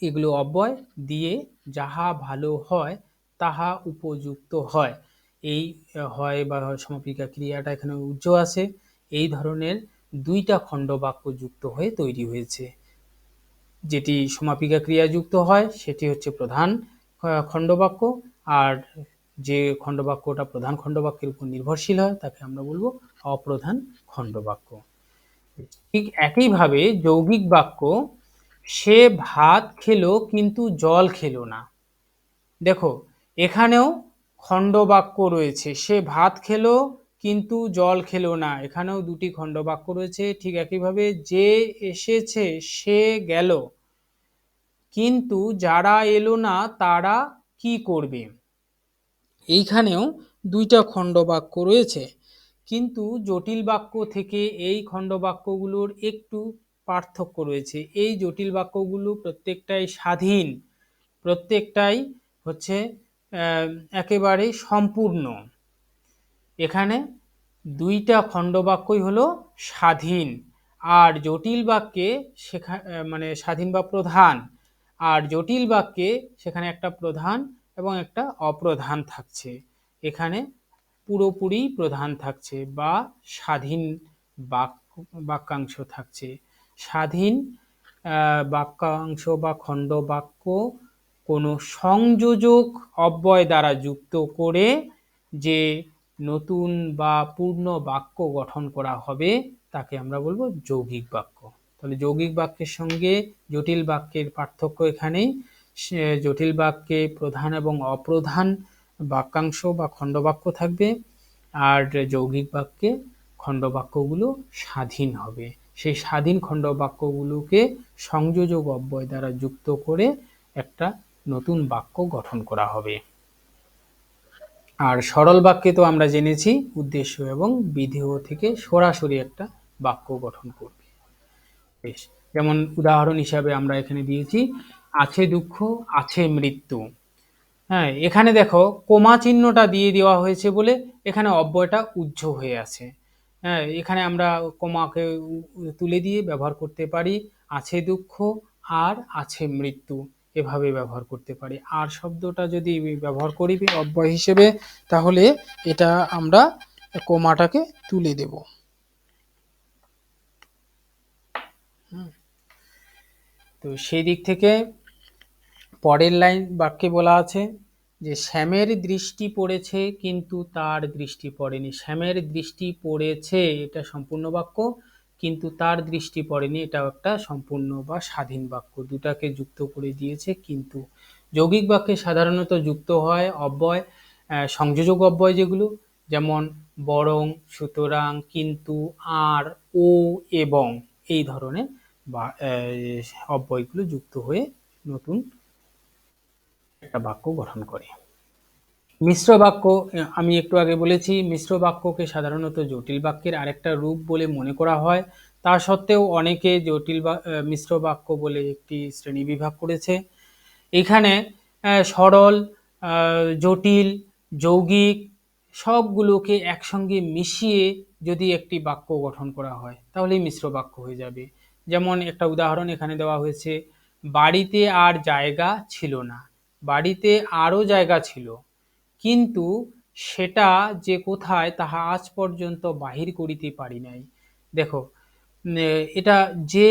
এগুলো অব্যয় দিয়ে যাহা ভালো হয় তাহা উপযুক্ত হয়, এই হয় বা সমাপিকা ক্রিয়াটা এখানে উজ্জ আছে। এই ধরনের দুইটা খণ্ডবাক্য যুক্ত হয়ে তৈরি হয়েছে। যেটি সমাপিকা ক্রিয়া যুক্ত হয় সেটি হচ্ছে প্রধান খণ্ডবাক্য, আর যে খণ্ডবাক্যটা প্রধান খণ্ডবাক্যের উপর নির্ভরশীল হয় তাকে আমরা বলবো অপ্রধান খণ্ডবাক্য। ঠিক একইভাবে যৌগিক বাক্য সে ভাত খেলো কিন্তু জল খেলো না। দেখো এখানেও খণ্ডবাক্য রয়েছে, সে ভাত খেলো কিন্তু জল খেলো না, এখানেও দুটি খণ্ডবাক্য রয়েছে। ঠিক একইভাবে যে এসেছে সে গেল কিন্তু যারা এলো না তারা কি করবে, এইখানেও দুইটা খণ্ডবাক্য রয়েছে। কিন্তু জটিল বাক্য থেকে এই খণ্ডবাক্যগুলোর একটু পার্থক্য রয়েছে। এই জটিল বাক্যগুলো প্রত্যেকটাই স্বাধীন, প্রত্যেকটাই হচ্ছে একেবারে সম্পূর্ণ। এখানে দুইটা খণ্ডবাক্যই হলো স্বাধীন, আর জটিল বাক্যে মানে স্বাধীন বা প্রধান, আর জটিল বাক্যে সেখানে একটা প্রধান এবং একটা অপ্রধান থাকছে। এখানে পুরোপুরি প্রধান থাকছে বা স্বাধীন বাক্যাংশ থাকছে। স্বাধীন বাক্যাংশ বা খণ্ড বাক্য কোনো সংযোজক অব্যয় দ্বারা যুক্ত করে যে নতুন বা পূর্ণ বাক্য গঠন করা হবে তাকে আমরা বলবো যৌগিক বাক্য। তাহলে যৌগিক বাক্যের সঙ্গে জটিল বাক্যের পার্থক্য এখানেই, জটিল বাক্যে প্রধান এবং অপ্রধান বাক্যাংশ বা খণ্ডবাক্য থাকবে, আর যৌগিক বাক্যে খণ্ডবাক্যগুলো স্বাধীন হবে। সেই স্বাধীন খণ্ডবাক্যগুলোকে সংযোজক অব্যয় দ্বারা যুক্ত করে একটা নতুন বাক্য গঠন করা হবে। আর সরল বাক্যে তো আমরা জেনেছি উদ্দেশ্য এবং বিধেয় থেকে সরাসরি একটা বাক্য গঠন করবে। বেশ, যেমন উদাহরণ হিসাবে আমরা এখানে দিয়েছি আছে দুঃখ, আছে মৃত্যু। হ্যাঁ, এখানে দেখো কোমা চিহ্নটা দিয়ে দেওয়া হয়েছে বলে এখানে অব্যয়টা উহ্য হয়ে আছে। হ্যাঁ, এখানে আমরা কোমাকে তুলে দিয়ে ব্যবহার করতে পারি আছে দুঃখ আর আছে মৃত্যু, এভাবে ব্যবহার করতে পারি। আর শব্দটা যদি ব্যবহার করি অব্যয় হিসেবে, তাহলে এটা আমরা কোমাটাকে তুলে দেব। তো সেই দিক থেকে পরের লাইন বাক্যে বলা আছে যে শ্যামের দৃষ্টি পড়েছে কিন্তু তার দৃষ্টি পড়েনি। শ্যামের দৃষ্টি পড়েছে এটা সম্পূর্ণ বাক্য, কিন্তু তার দৃষ্টি পড়েনি এটা একটা সম্পূর্ণ বা স্বাধীন বাক্য, দুটাকে যুক্ত করে দিয়েছে। কিন্তু যৌগিক বাক্যে সাধারণত যুক্ত হয় অব্যয়, সংযোজক অব্যয় যেগুলো, যেমন বরং, সুতরাং, কিন্তু, আর, ও, এবং এই ধরনের বা অব্যয়গুলো যুক্ত হয়ে নতুন একটা বাক্য গঠন করে। মিশ্র বাক্য, আমি একটু আগে বলেছি মিশ্র বাক্যকে সাধারণত জটিল বাক্যের আরেকটা রূপ বলে মনে করা হয়। তা সত্ত্বেও অনেকে মিশ্র বাক্য বলে একটি শ্রেণী বিভাগ করেছে। এখানে সরল, জটিল, যৌগিক সবগুলোকে একসঙ্গে মিশিয়ে যদি একটি বাক্য গঠন করা হয় তাহলেই মিশ্র বাক্য হয়ে যাবে। যেমন একটা উদাহরণ এখানে দেওয়া হয়েছে, বাড়িতে আর জায়গা ছিল না। বাড়িতে আরও জায়গা ছিল, কিন্তু সেটা যে কোথায় তাহা আজ পর্যন্ত বাহির করিতে পারি নাই। দেখো, এটা যে,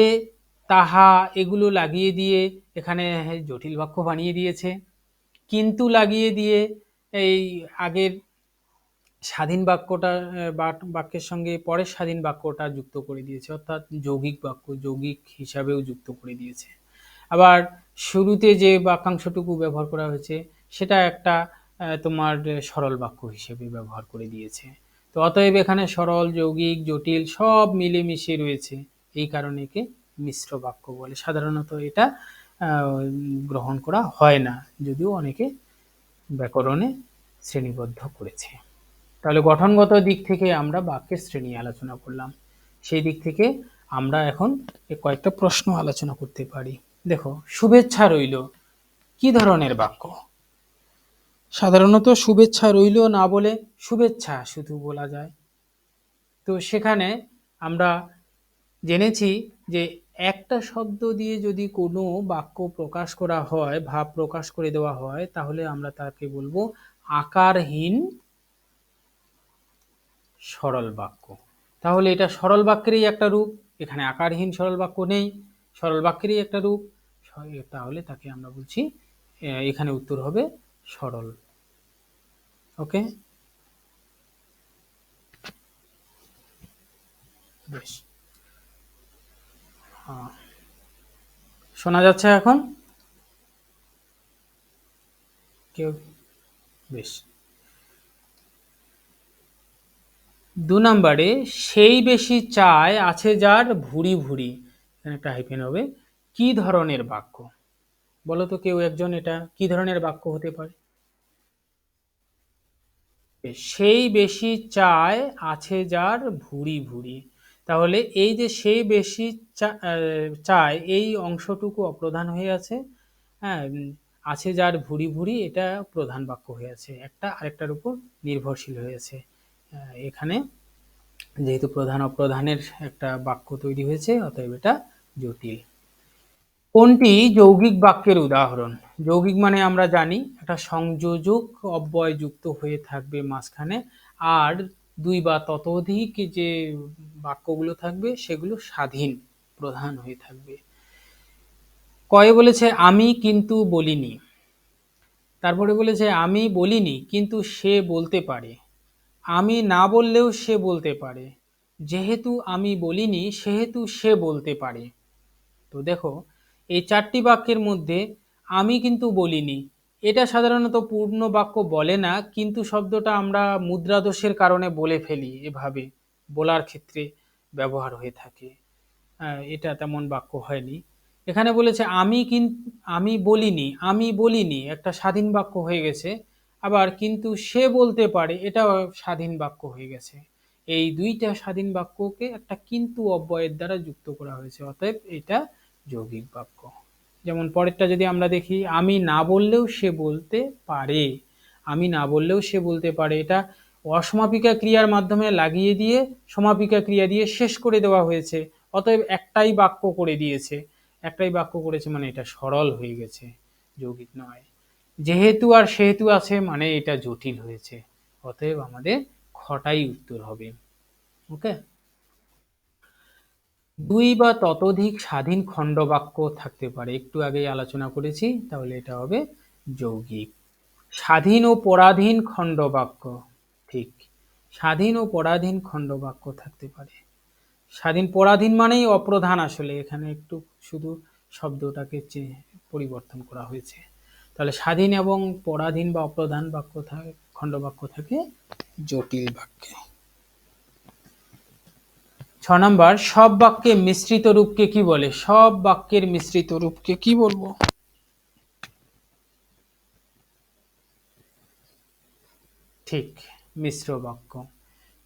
তাহা এগুলো লাগিয়ে দিয়ে এখানে জটিল বাক্য বানিয়ে দিয়েছে। কিন্তু লাগিয়ে দিয়ে এই আগের স্বাধীন বাক্যটা বাক্যের সঙ্গে পরের স্বাধীন বাক্যটা যুক্ত করে দিয়েছে, অর্থাৎ যৌগিক বাক্য যৌগিক হিসাবেও যুক্ত করে দিয়েছে। আবার শুরুতে যে বাক্যাংশটুকু ব্যবহার করা হয়েছে সেটা একটা তোমার সরল বাক্য হিসেবে ব্যবহার করে দিয়েছে। তো অতএব এখানে সরল, যৌগিক, জটিল সব মিলেমিশে রয়েছে, এই কারণে একে মিশ্র বাক্য বলে। সাধারণত এটা গ্রহণ করা হয় না, যদিও অনেকে ব্যাকরণে শ্রেণীবদ্ধ করেছে। তাহলে গঠনগত দিক থেকে আমরা বাক্যের শ্রেণী আলোচনা করলাম। সেই দিক থেকে আমরা এখন কয়েকটা প্রশ্ন আলোচনা করতে পারি। দেখো, শুভেচ্ছা রইল কি ধরনের বাক্য? সাধারণত শুভেচ্ছা রইল না বলে শুভেচ্ছা শুধু বলা যায়। তো সেখানে আমরা জেনেছি যে একটা শব্দ দিয়ে যদি কোনো বাক্য প্রকাশ করা হয়, ভাব প্রকাশ করে দেওয়া হয়, তাহলে আমরা তাকে বলবো আকারহীন সরল বাক্য। তাহলে এটা সরল বাক্যেরই একটা রূপ, এখানে আকারহীন সরল বাক্য নেই, সরল বাক্যেরই একটা রূপ, তাহলে তাকে আমরা বলছি, এখানে উত্তর হবে সরল। ওকে, বেশ, শোনা যাচ্ছে এখন কেউ? বেশ। 2 নম্বরে সেই বেশি চায় আছে যার ভুরি ভুরি, এখানে একটা হাইফেন হবে। কি ধরনের বাক্য বলো তো কেউ একজন, এটা কি ধরনের বাক্য হতে পারে? সেই বেশি চায় আছে যার ভুরি ভুরি। তাহলে এই যে সেই বেশি চায় এই অংশটুকু অপ্রধান হয়ে আছে। হ্যাঁ, আছে যার ভুরি ভুরি এটা প্রধান বাক্য হয়ে আছে, একটা আরেকটার উপর নির্ভরশীল হয়েছে। এখানে যেহেতু প্রধান অপ্রধানের একটা বাক্য তৈরি হয়েছে, অতএব এটা জটিল। কোনটি যৌগিক বাক্যের উদাহরণ? যৌগিক মানে আমরা জানি একটা সংযোজক অব্যয় যুক্ত হয়ে থাকবে মাঝখানে, আর 2 বা ততোধিক যে বাক্যগুলো থাকবে সেগুলো স্বাধীন প্রধান হয়ে থাকবে। কয়ে বলেছে আমি কিন্তু বলিনি, তারপরে বলেছে আমি বলিনি কিন্তু সে বলতে পারে, আমি না বললেও সে বলতে পারে, যেহেতু আমি বলিনি সেহেতু সে বলতে পারে। তো দেখো, এই 4টি বাক্যের মধ্যে আমি কিন্তু বলিনি এটা সাধারণত পূর্ণ বাক্য বলে না, কিন্তু শব্দটা আমরা মুদ্রা দোষের কারণে বলে ফেলি, এভাবে বলার ক্ষেত্রে ব্যবহার হয়ে থাকে। এটা তেমন বাক্য হয়নি। এখানে বলেছে আমি বলিনি একটা স্বাধীন বাক্য হয়ে গেছে। আবার কিন্তু সে বলতে পারে, এটাও স্বাধীন বাক্য হয়ে গেছে। এই দুইটা স্বাধীন বাক্যকে একটা কিন্তু অব্যয়ের দ্বারা যুক্ত করা হয়েছে, অতএব এটা যৌগিক বাক্য। যেমন পরেরটা যদি আমরা দেখি, আমি না বললেও সে বলতে পারে। আমি না বললেও সে বলতে পারে, এটা অসমাপিকা ক্রিয়ার মাধ্যমে লাগিয়ে দিয়ে সমাপিকা ক্রিয়া দিয়ে শেষ করে দেওয়া হয়েছে, অতএব একটাই বাক্য করে দিয়েছে। একটাই বাক্য করেছে মানে এটা সরল হয়ে গেছে, যৌগিক নয়। যেহেতু আর সেহেতু আছে মানে এটা জটিল হয়েছে, অতএব আমাদের খটাই উত্তর হবে। ওকে, দুই বা ততোধিক স্বাধীন খণ্ডবাক্য থাকতে পারে, একটু আগেই আলোচনা করেছি, তাহলে এটা হবে যৌগিক। স্বাধীন ও পরাধীন খণ্ডবাক্য, ঠিক, স্বাধীন ও পরাধীন খণ্ডবাক্য থাকতে পারে। স্বাধীন পরাধীন মানেই অপ্রধান, আসলে এখানে একটু শুধু শব্দটাকে পরিবর্তন করা হয়েছে। তাহলে স্বাধীন এবং পরাধীন বা অপ্রধান বাক্য থাকে, খণ্ডবাক্য থাকে জটিল বাক্যে। 6 নম্বর, সব বাক্যে মিশ্রিত রূপকে কি বলে? সব বাক্যের মিশ্রিত রূপকে কি বলবো? ঠিক, মিশ্র বাক্য,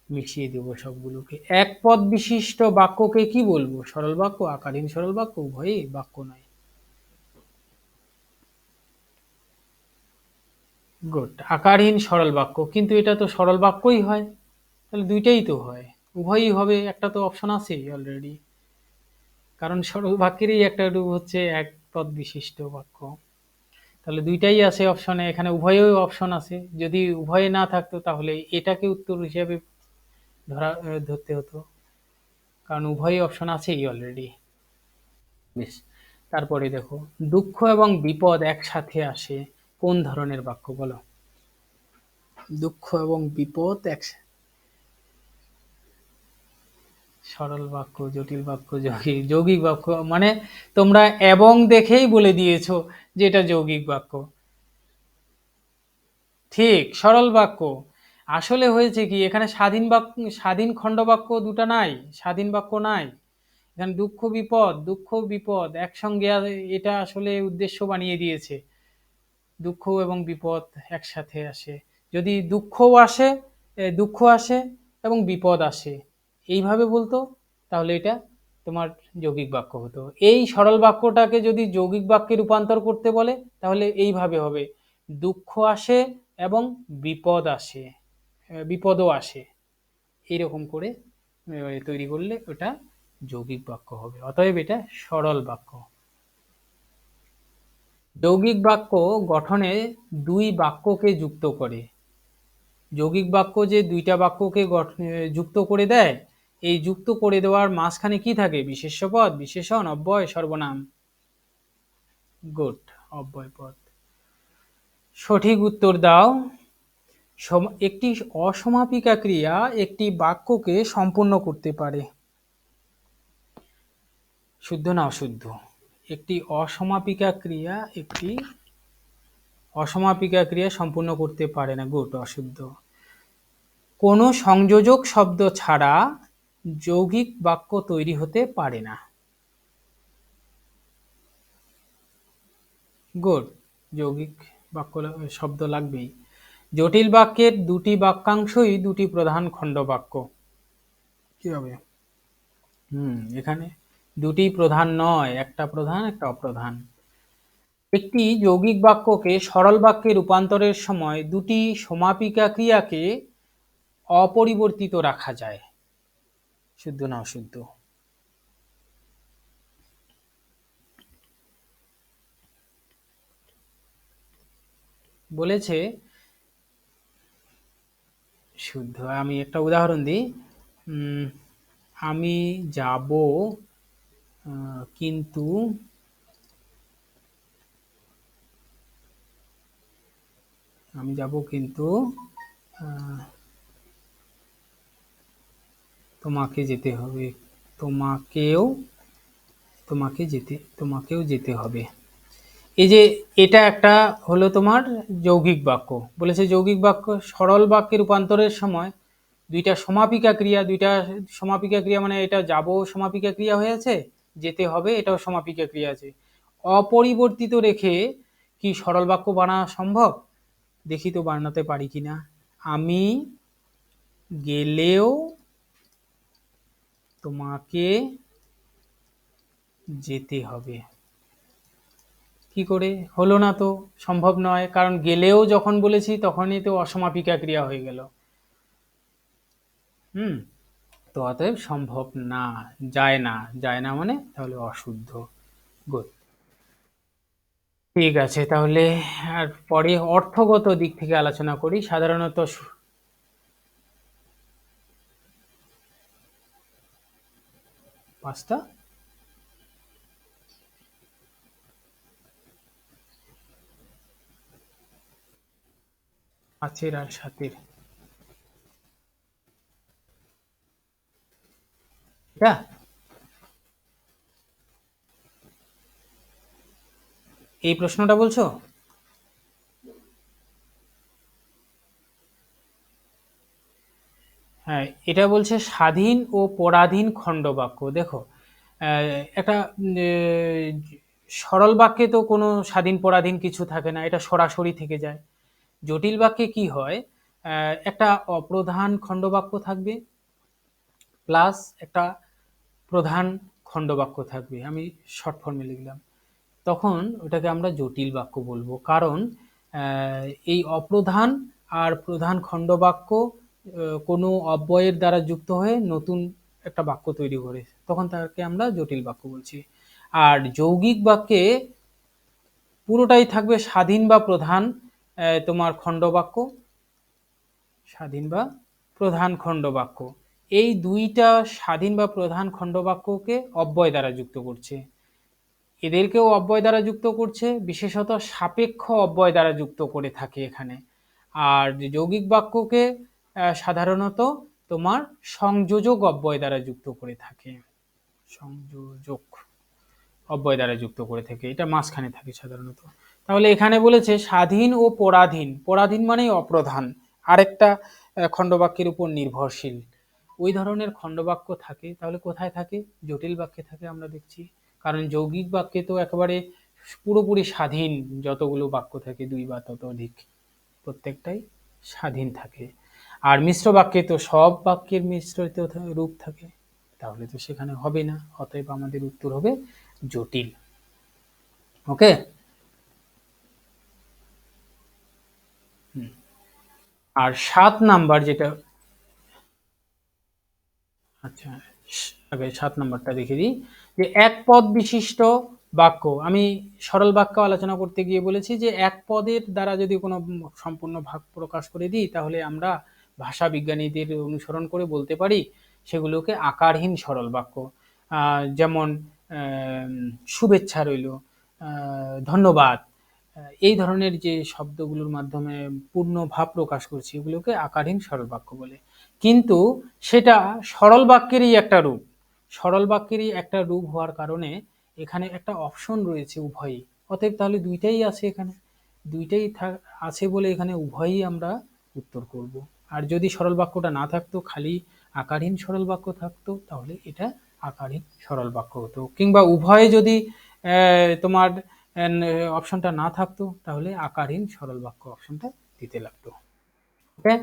মিশিয়ে দেব সবগুলোকে। এক পদ বিশিষ্ট বাক্যকে কি বলবো? সরল বাক্য, আকারহীন সরল বাক্য, উভয়ই বাক্য নয়। গুড, আকারহীন সরল বাক্য, কিন্তু এটা তো সরল বাক্যই হয়, তাহলে দুইটাই তো হয়, উভয়ই হবে, একটা তো অপশন আছেই অলরেডি, কারণ সরল বাক্যেরই একটা রূপ হচ্ছে এক পদ বিশিষ্ট বাক্য, তাহলে দুইটাই আছে অপশনে, এখানে উভয়ই অপশন আছে। যদি উভয়ে না থাকতো তাহলে এটাকে উত্তর হিসেবে ধরতে হতো, কারণ উভয়ই অপশন আছেই অলরেডি। বেশ, তারপরে দেখো, দুঃখ এবং বিপদ একসাথে আসে, কোন ধরনের বাক্য বলো? দুঃখ এবং বিপদ একসাথে, সরল বাক্য, জটিল বাক্য, যৌগিক বাক্য, মানে তোমরা এবং দেখেই বলে দিয়েছো যে এটা যৌগিক বাক্য। ঠিক, সরল বাক্য। আসলে হয়েছে কি, এখানে স্বাধীন বাক্য, স্বাধীন খণ্ডবাক্য দুটা নাই, স্বাধীন বাক্য নাই এখানে। দুঃখ বিপদ, দুঃখ বিপদ একসঙ্গে, এটা আসলে উদ্দেশ্য বানিয়ে দিয়েছে, দুঃখ এবং বিপদ একসাথে আসে। যদি দুঃখও আসে, দুঃখ আসে এবং বিপদ আসে, এইভাবে বলতো, তাহলে এটা তোমার যৌগিক বাক্য হতো। এই সরল বাক্যটাকে যদি যৌগিক বাক্যে রূপান্তর করতে বলে, তাহলে এইভাবে হবে, দুঃখ আসে এবং বিপদ আসে, বিপদও আসে, এইরকম করে তৈরি করলে ওটা যৌগিক বাক্য হবে, অতএব এটা সরল বাক্য। যৌগিক বাক্য গঠনে দুই বাক্যকে যুক্ত করে। যৌগিক বাক্য যে দুইটা বাক্যকে যুক্ত করে দেয়, এই যুক্ত করে দেওয়ার মাঝখানে কি থাকে? বিশেষ্য পদ, বিশেষণ, অব্যয়, সর্বনাম। গুড, অব্যয় পদ। সঠিক উত্তর দাও। একটি অসমাপিকা ক্রিয়া একটি বাক্যকে সম্পূর্ণ করতে পারে, শুদ্ধ না অশুদ্ধ? একটি অসমাপিকা ক্রিয়া একটি অসমাপিকা ক্রিয়া সম্পূর্ণ করতে পারে না, গুড, অশুদ্ধ। কোনো সংযোজক শব্দ ছাড়া যৌগিক বাক্য তৈরি হতে পারে না, গুড, যৌগিক বাক্য শব্দ লাগবেই। জটিল বাক্যের দুটি বাক্যাংশই দুটি প্রধান খণ্ডবাক্য, কি হবে? এখানে দুটি প্রধান নয়, একটা প্রধান একটা অপ্রধান। একটি যৌগিক বাক্যকে সরল বাক্যে রূপান্তরের সময় দুটি সমাপিকা ক্রিয়াকে অপরিবর্তিত রাখা যায়, শুদ্ধ না অশুদ্ধ? বলেছে শুদ্ধ। আমি একটা উদাহরণ দিই, আমি যাব কিন্তু আমি যাব কিন্তু তোমাকে যেতে হবে, তোমাকেও যেতে হবে। এই যে এটা একটা হলো তোমার যৌগিক বাক্য। বলেছে যৌগিক বাক্য সরল বাক্যে রূপান্তরের সময় দুইটা সমাপিকা ক্রিয়া, মানে এটা যাব সমাপিকা ক্রিয়া হয়েছে, যেতে হবে এটাও সমাপিকা ক্রিয়া আছে, অপরিবর্তিত রেখে কি সরল বাক্য বানানো সম্ভব? দেখি তো বানাতে পারি কিনা। আমি গেলেও তোমাকে যেতে হবে। কি করে হলো না? তো সম্ভব নয়, কারণ গেলেও যখন বলেছি তখনই তো অসমাপিকা ক্রিয়া হয়ে গেল। হুম, তো অতএব সম্ভব না, যায় না, যায় না মানে তাহলে অশুদ্ধ। গুড, ঠিক আছে। তাহলে আর পরে অর্থগত দিক থেকে আলোচনা করি। সাধারণত পাঁচটা আছের আর সাতের, এটা এই প্রশ্নটা বলছো? হ্যাঁ, এটা বলছে স্বাধীন ও পরাধীন খণ্ডবাক্য। দেখো, একটা সরল বাক্যে তো কোনো স্বাধীন পরাধীন কিছু থাকে না, এটা সরাসরি থেকে যায়। জটিল বাক্যে কি হয়, একটা অপ্রধান খণ্ডবাক্য থাকবে প্লাস একটা প্রধান খণ্ডবাক্য থাকবে। আমি শর্ট ফর্মে লিখলাম, তখন ওটাকে আমরা জটিল বাক্য বলবো। কারণ এই অপ্রধান আর প্রধান খণ্ডবাক্য কোনো অব্যয়ের দ্বারা যুক্ত হয়ে নতুন একটা বাক্য তৈরি করে, তখন তাকে আমরা জটিল বাক্য বলছি। আর যৌগিক বাক্যে পুরোটাই থাকবে স্বাধীন বা প্রধান তোমার খণ্ডবাক্য, স্বাধীন বা প্রধান খণ্ডবাক্য। এই দুইটা স্বাধীন বা প্রধান খণ্ডবাক্যকে অব্যয় দ্বারা যুক্ত করছে, এদেরকেও অব্যয় দ্বারা যুক্ত করছে, বিশেষত সাপেক্ষ অব্যয় দ্বারা যুক্ত করে থাকে এখানে। আর যৌগিক বাক্যকে সাধারণত তোমার সংযোজক অব্যয় দ্বারা যুক্ত করে থাকে, সংযোজক অব্যয় দ্বারা যুক্ত করে থাকে, এটা মাঝখানে থাকে সাধারণত। তাহলে এখানে বলেছে স্বাধীন ও পরাধীন, পরাধীন মানেই অপ্রধান, আরেকটা খণ্ডবাক্যের উপর নির্ভরশীল, ওই ধরনের খণ্ডবাক্য থাকে। তাহলে কোথায় থাকে? জটিল বাক্যে থাকে আমরা দেখছি। কারণ যৌগিক বাক্যে তো একেবারে পুরোপুরি স্বাধীন, যতগুলো বাক্য থাকে দুই বা ততোধিক, প্রত্যেকটাই স্বাধীন থাকে। আর মিশ্র বাক্যে তো সব বাক্যের মিশ্রিত রূপ থাকে, তাহলে তো সেখানে হবে না, অতএব আমাদের উত্তর হবে জটিল। ওকে, আর 7 নাম্বার যেটা, আচ্ছা আগে 7 নাম্বারটা দেখে দিই, যে এক পদ বিশিষ্ট বাক্য। আমি সরল বাক্য আলোচনা করতে গিয়ে বলেছি যে এক পদের দ্বারা যদি কোনো সম্পূর্ণ ভাগ প্রকাশ করে দিই, তাহলে আমরা ভাষা বিজ্ঞানীদের অনুসরণ করে বলতে পারি সেগুলোকে আকারহীন সরল বাক্য। যেমন শুভেচ্ছা রইল, ধন্যবাদ, এই ধরনের যে শব্দগুলোর মাধ্যমে পূর্ণ ভাব প্রকাশ করছি, এগুলোকে আকারহীন সরল বাক্য বলে। কিন্তু সেটা সরল বাক্যেরই একটা রূপ, সরল বাক্যেরই একটা রূপ হওয়ার কারণে এখানে একটা অপশন রয়েছে উভয়ই, অতএব তাহলে দুইটাই আছে এখানে, দুইটাই আছে বলে এখানে উভয়ই আমরা উত্তর করব। আর যদি সরল বাক্যটা না থাকতো, খালি আকারহীন সরল বাক্য থাকতো, তাহলে এটা আকারহীন সরল বাক্য হতো। কিংবা উভয়ে যদি তোমার অপশনটা না থাকতো, তাহলে আকারহীন সরল বাক্য অপশনটা দিতে লাগতো। ওকে,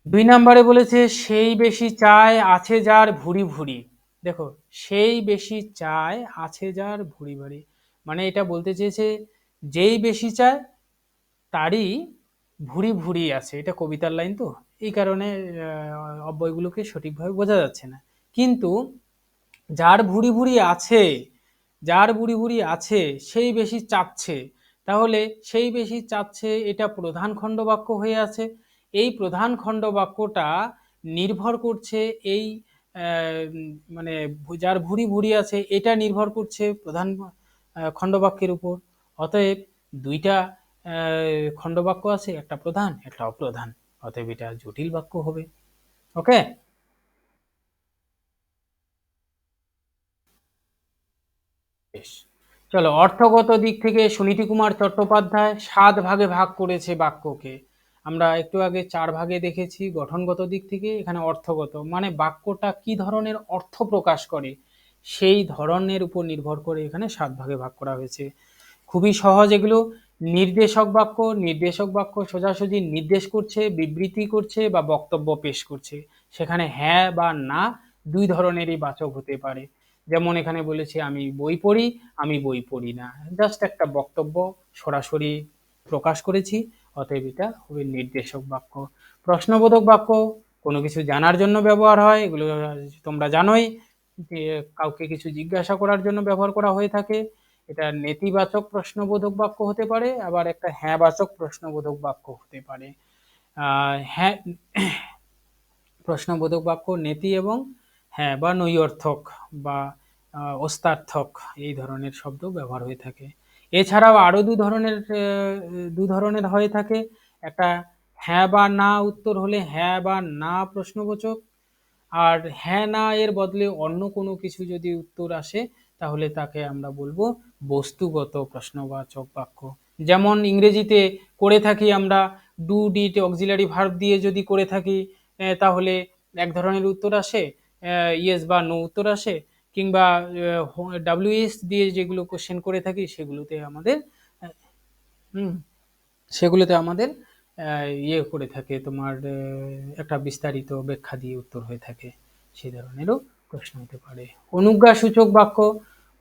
2 নম্বরে বলেছে সেই বেশি চায় আছে যার ভুরি ভুরি। দেখো, সেই বেশি চায় আছে যার ভুরি ভুরি, মানে এটা বলতে চেয়েছে যেই বেশি চায় তারই ভুরি ভুরি আছে। এটা কবিতার লাইন তো, এই কারণে অব্যয়গুলোকে সঠিকভাবে বোঝা যাচ্ছে না। কিন্তু যার ভুরি ভুরি আছে, যার ভুরি ভুরি আছে সেই বেশি চাচ্ছে, তাহলে সেই বেশি চাচ্ছে এটা প্রধান খণ্ডবাক্য হয়ে আছে। এই প্রধান খণ্ডবাক্যটা নির্ভর করছে এই মানে যার ভুরি ভুরি আছে এটা নির্ভর করছে প্রধান খণ্ডবাক্যের উপর। অতএব দুইটা খণ্ডবাক্য আছে, একটা প্রধান একটা অপ্রধান, অতএব এটা জটিল বাক্য হবে। ওকে, বেশ, চলো অর্থগত দিক থেকে সুনীতি কুমার চট্টোপাধ্যায় 7 ভাগে ভাগ করেছে বাক্যকে। আমরা একটু আগে 4 ভাগে দেখেছি গঠনগত দিক থেকে, এখানে অর্থগত মানে বাক্যটা কি ধরনের অর্থ প্রকাশ করে সেই ধরনের উপর নির্ভর করে এখানে 7 ভাগে ভাগ করা হয়েছে। খুবই সহজ এগুলো। নির্দেশক বাক্য, নির্দেশক বাক্য সোজাসুজি নির্দেশ করছে, বিবৃতি করছে বা বক্তব্য পেশ করছে, সেখানে হ্যাঁ বা না দুই ধরনেরই বাচক হতে পারে। যেমন এখানে বলেছে আমি বই পড়ি, আমি বই পড়ি না, জাস্ট একটা বক্তব্য সরাসরি প্রকাশ করেছি, অতএব এটা হবে নির্দেশক বাক্য। প্রশ্নবোধক বাক্য কোনো কিছু জানার জন্য ব্যবহার হয়, এগুলো তোমরা জানোই যে কাউকে কিছু জিজ্ঞাসা করার জন্য ব্যবহার করা হয়ে থাকে। এটা নেতিবাচক প্রশ্নবোধক বাক্য হতে পারে, আবার একটা হ্যাঁবাচক প্রশ্নবোধক বাক্য হতে পারে। হ্যাঁ, প্রশ্নবোধক বাক্য নেতি এবং হ্যাঁ বা নৈয়র্থক বা অস্তার্থক এই ধরনের শব্দ ব্যবহার হয়ে থাকে। এছাড়াও আরো দু ধরনের হয়ে থাকে। একটা হ্যাঁ বা না উত্তর হলে হ্যাঁ বা না প্রশ্নবোচক, আর হ্যাঁ না এর বদলে অন্য কোনো কিছু যদি উত্তর আসে তাহলে তাকে আমরা বলবো বস্তুগত প্রশ্নবাচক বাক্য। যেমন ইংরেজিতে করে থাকি আমরা ডু ডিড অক্সিলারি ভার্ব দিয়ে যদি করে থাকি তাহলে এক ধরনের উত্তর আসে, ইয়েস বা নো উত্তর আসে, কিংবা ডাব্লিউএস দিয়ে যেগুলো কোশ্চেন করে থাকি হুম সেগুলোতে আমাদের ইয়ে করে থাকে তোমার একটা বিস্তারিত ব্যাখ্যা দিয়ে উত্তর হয়ে থাকে, সেই ধরনেরও প্রশ্ন হতে পারে। অনুজ্ঞাসূচক বাক্য,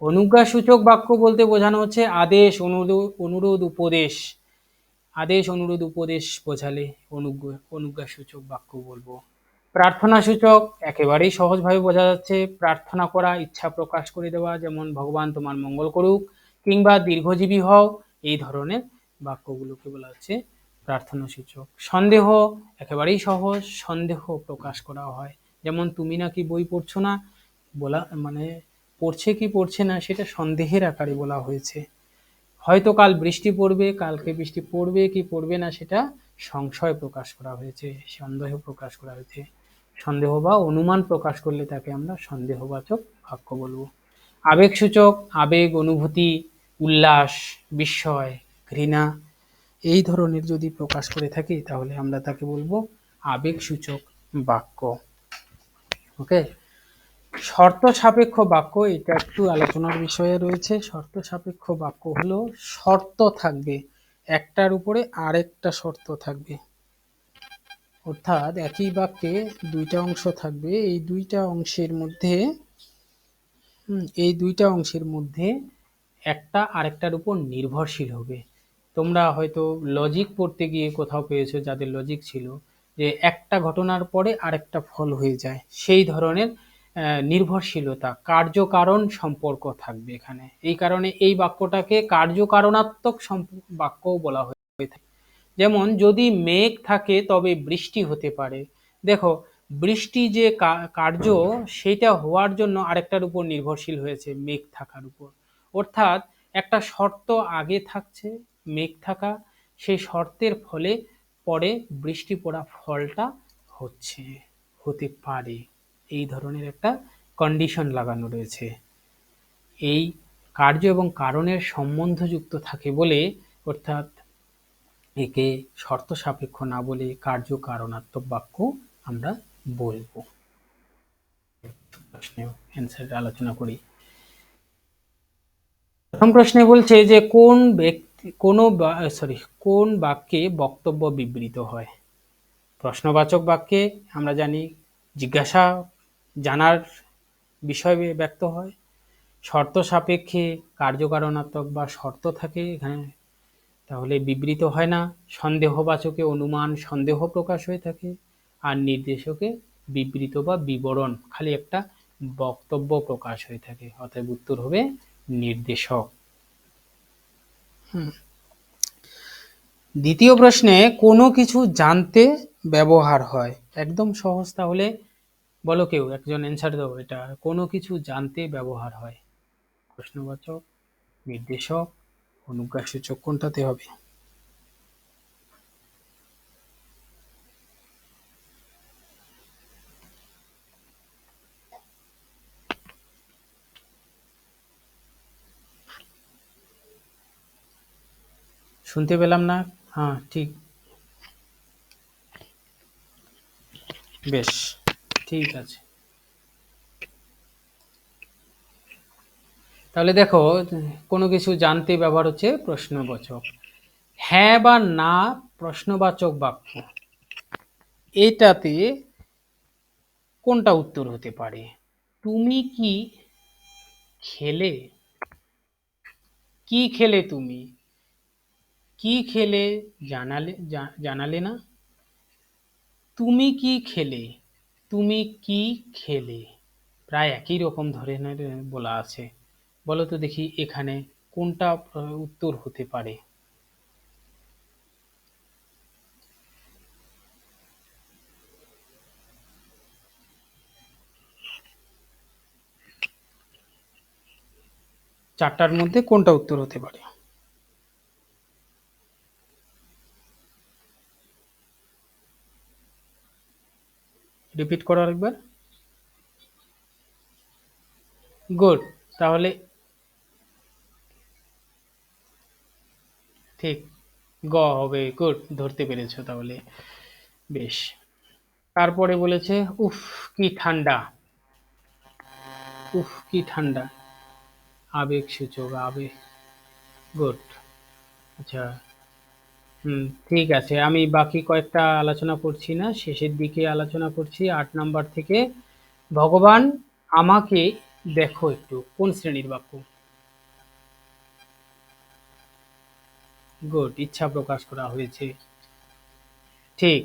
অনুজ্ঞাসূচক বাক্য বলতে বোঝানো হচ্ছে আদেশ, অনুরোধ, উপদেশ। আদেশ, অনুরোধ, উপদেশ বোঝালে অনুজ্ঞাসূচক বাক্য বলবো। প্রার্থনা সূচক একেবারেই সহজভাবে বোঝা যাচ্ছে, প্রার্থনা করা, ইচ্ছা প্রকাশ করে দেওয়া, যেমন ভগবান তোমার মঙ্গল করুক কিংবা দীর্ঘজীবী হও, এই ধরনের বাক্যগুলোকে বলা হচ্ছে প্রার্থনা সূচক। সন্দেহ একেবারেই সহজ, সন্দেহ প্রকাশ করা হয়, যেমন তুমি নাকি বই পড়ছো না, বলা মানে পড়ছে কি পড়ছে না সেটা সন্দেহের আকারে বলা হয়েছে। হয়তো কাল বৃষ্টি পড়বে, কালকে বৃষ্টি পড়বে কি পড়বে না সেটা সংশয় প্রকাশ করা হয়েছে, সন্দেহ প্রকাশ করা হয়েছে। সন্দেহ বা অনুমান প্রকাশ করলে তাকে আমরা সন্দেহবাচক বাক্য বলবো। আবেগসূচক, আবেগ, অনুভূতি, উল্লাস, বিস্ময়, ঘৃণা এই ধরনের যদি প্রকাশ করে থাকি তাহলে আমরা তাকে বলবো আবেগসূচক বাক্য। ওকে, শর্ত সাপেক্ষ বাক্য, এটা একটু আলোচনার বিষয়ে রয়েছে। শর্ত সাপেক্ষ বাক্য হলো শর্ত থাকবে, একটার উপরে আরেকটা শর্ত থাকবে, অর্থাৎ একই বাক্যে দুইটা অংশ থাকবে, এই দুইটা অংশের মধ্যে একটা আরেকটার উপর নির্ভরশীল হবে। তোমরা হয়তো লজিক পড়তে গিয়ে কোথাও পেয়েছো, যাদের লজিক ছিল, যে একটা ঘটনার পরে আরেকটা ফল হয়ে যায়, সেই ধরনের নির্ভরশীলতা, কার্যকারণ সম্পর্ক থাকবে এখানে। এই কারণে এই বাক্যটাকে কার্যকারণাত্মক বাক্যও বলা হয়ে থাকে। যেমন যদি মেঘ থাকে তবে বৃষ্টি হতে পারে। দেখো, বৃষ্টি যে কার্য, সেটা হওয়ার জন্য আরেকটার উপর নির্ভরশীল হয়েছে, মেঘ থাকার উপর। অর্থাৎ একটা শর্ত আগে থাকছে, মেঘ থাকা, সেই শর্তের ফলে পরে বৃষ্টি পড়া ফলটা হতে পারে, এই ধরনের একটা কন্ডিশন লাগানো রয়েছে। এই কার্য এবং কারণের সম্বন্ধযুক্ত থাকে বলে, অর্থাৎ একে শর্ত সাপেক্ষ না বলে কার্যকারণাত্মক বাক্য আমরা বলবো। প্রশ্নের অ্যান্সার আলোচনা করি। প্রথম প্রশ্নে বলছে যে কোন বাক্যে বক্তব্য বিবৃত হয়। প্রশ্নবাচক বাক্যে আমরা জানি জিজ্ঞাসা, জানার বিষয় ব্যক্ত হয়। শর্ত সাপেক্ষে কার্যকারণাত্মক বা শর্ত থাকে এখানে, তাহলে বিবৃত হয় না। সন্দেহবাচকে অনুমান, সন্দেহ প্রকাশ হয়ে থাকে। আর নির্দেশকে বিবৃত বা বিবরণ, খালি একটা বক্তব্য প্রকাশ হয়ে থাকে, অতএব উত্তর হবে নির্দেশক। দ্বিতীয় প্রশ্নে কোনো কিছু জানতে ব্যবহার হয়, একদম সহজ, তাহলে বলো কেউ একজন অ্যান্সার দাও, এটা কোনো কিছু জানতে ব্যবহার হয়, প্রশ্নবাচক, নির্দেশক, অনুজ্ঞাসূচক, কোনটাতে হবে? শুনতে পেলাম না। হ্যাঁ, ঠিক, বেশ, ঠিক আছে। তাহলে দেখো, কোনো কিছু জানতে ব্যবহার হচ্ছে প্রশ্নবাচক। হ্যাঁ বা না প্রশ্নবাচক বাক্য, এটাতে কোনটা উত্তর হতে পারে? তুমি কি খেলে? কি খেলে তুমি? কি খেলে জানালে না? তুমি কি খেলে? তুমি কি খেলে? প্রায় একই রকম ধরনের বলা আছে। বলো তো দেখি এখানে কোনটা উত্তর হতে পারে? চারটার মধ্যে কোনটা উত্তর হতে পারে? রিপিট করো আরেকবার। গুড। তাহলে ঠিক গ হবে। গুড, ধরতে পেরেছো তাহলে। বেশ। তারপরে বলেছে উফ কি ঠান্ডা। উফ কি ঠান্ডা, আবেগ সূচক আবেগ। গুড। আচ্ছা। হুম, ঠিক আছে, আমি বাকি কয়েকটা আলোচনা করছি না, শেষের দিকে আলোচনা করছি 8 নাম্বার থেকে। ভগবান আমাকে দেখো একটু, কোন শ্রেণীর বাক্য? গুড, ইচ্ছা প্রকাশ করা হয়েছে। ঠিক।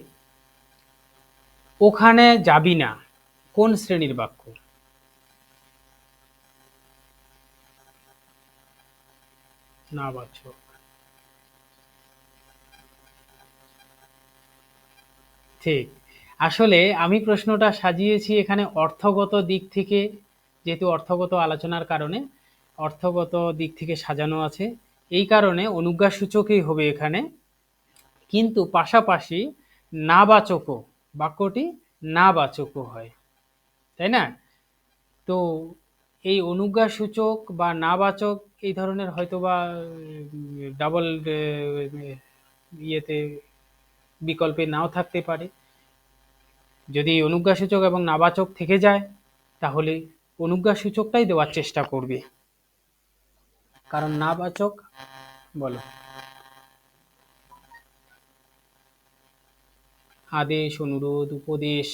ওখানে যাবি না, কোন শ্রেণীর বাক্য? না বাচক। ঠিক। আসলে আমি প্রশ্নটা সাজিয়েছি এখানে অর্থগত দিক থেকে, যেহেতু অর্থগত আলোচনার কারণে অর্থগত দিক থেকে সাজানো আছে, এই কারণে অনুজ্ঞাসূচকই হবে এখানে। কিন্তু পাশাপাশি নাবাচকও, বাক্যটি নাবাচকও হয়, তাই না? তো এই অনুজ্ঞাসূচক বা নাবাচক এই ধরনের হয়তো বা ডাবল ইয়েতে বিকল্পে নাও থাকতে পারে। যদি অনুজ্ঞাসূচক এবং নাবাচক থেকে যায় তাহলে অনুজ্ঞাসূচকটাই দেওয়ার চেষ্টা করবে, কারণ নাবাচক। বলো। আদেশ, অনুরোধ, উপদেশ।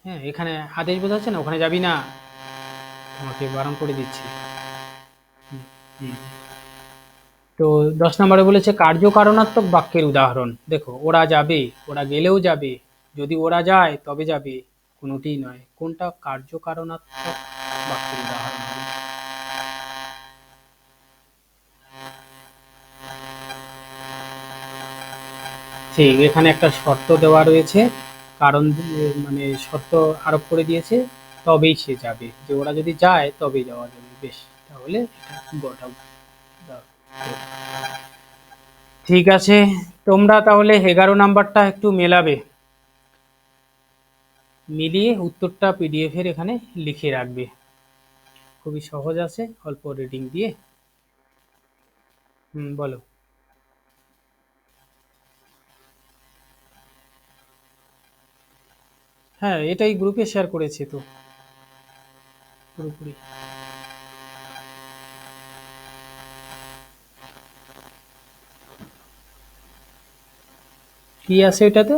হ্যাঁ, এখানে আদেশ বোঝাচ্ছে না ওখানে যাবি না, তোমাকে বারণ করে দিচ্ছি। হুম। তো 10 নম্বরে বলেছে কার্যকারণাত্মক বাক্যের উদাহরণ। দেখো, ওরা যাবে, ওরা গেলেও যাবে, যদি ওরা যায় তবে যাবে, কোনোটিই নয়। কোনটা কার্যকারণাত্মক বাক্যের উদাহরণ হবে? ঠিক, এখানে একটা শর্ত দেওয়া রয়েছে, কারণ মানে শর্ত আরোপ করে দিয়েছে, তবেই সে যাবে, যে ওরা যদি যায় তবেই যাওয়া যাবে। বেশ, তাহলে এটা গোটা দাও। ঠিক আছে, তোমরা তাহলে 11 নাম্বারটা একটু মেলাবে, মিলিয়ে উত্তরটা পিডিএফ এর এখানে লিখে রাখবে। খুবই সহজ আছে, অল্প রিডিং দিয়ে। বলো। হ্যাঁ, এটাই গ্রুপে শেয়ার করেছি তো পুরোপুরি। কি আছে এটাতে?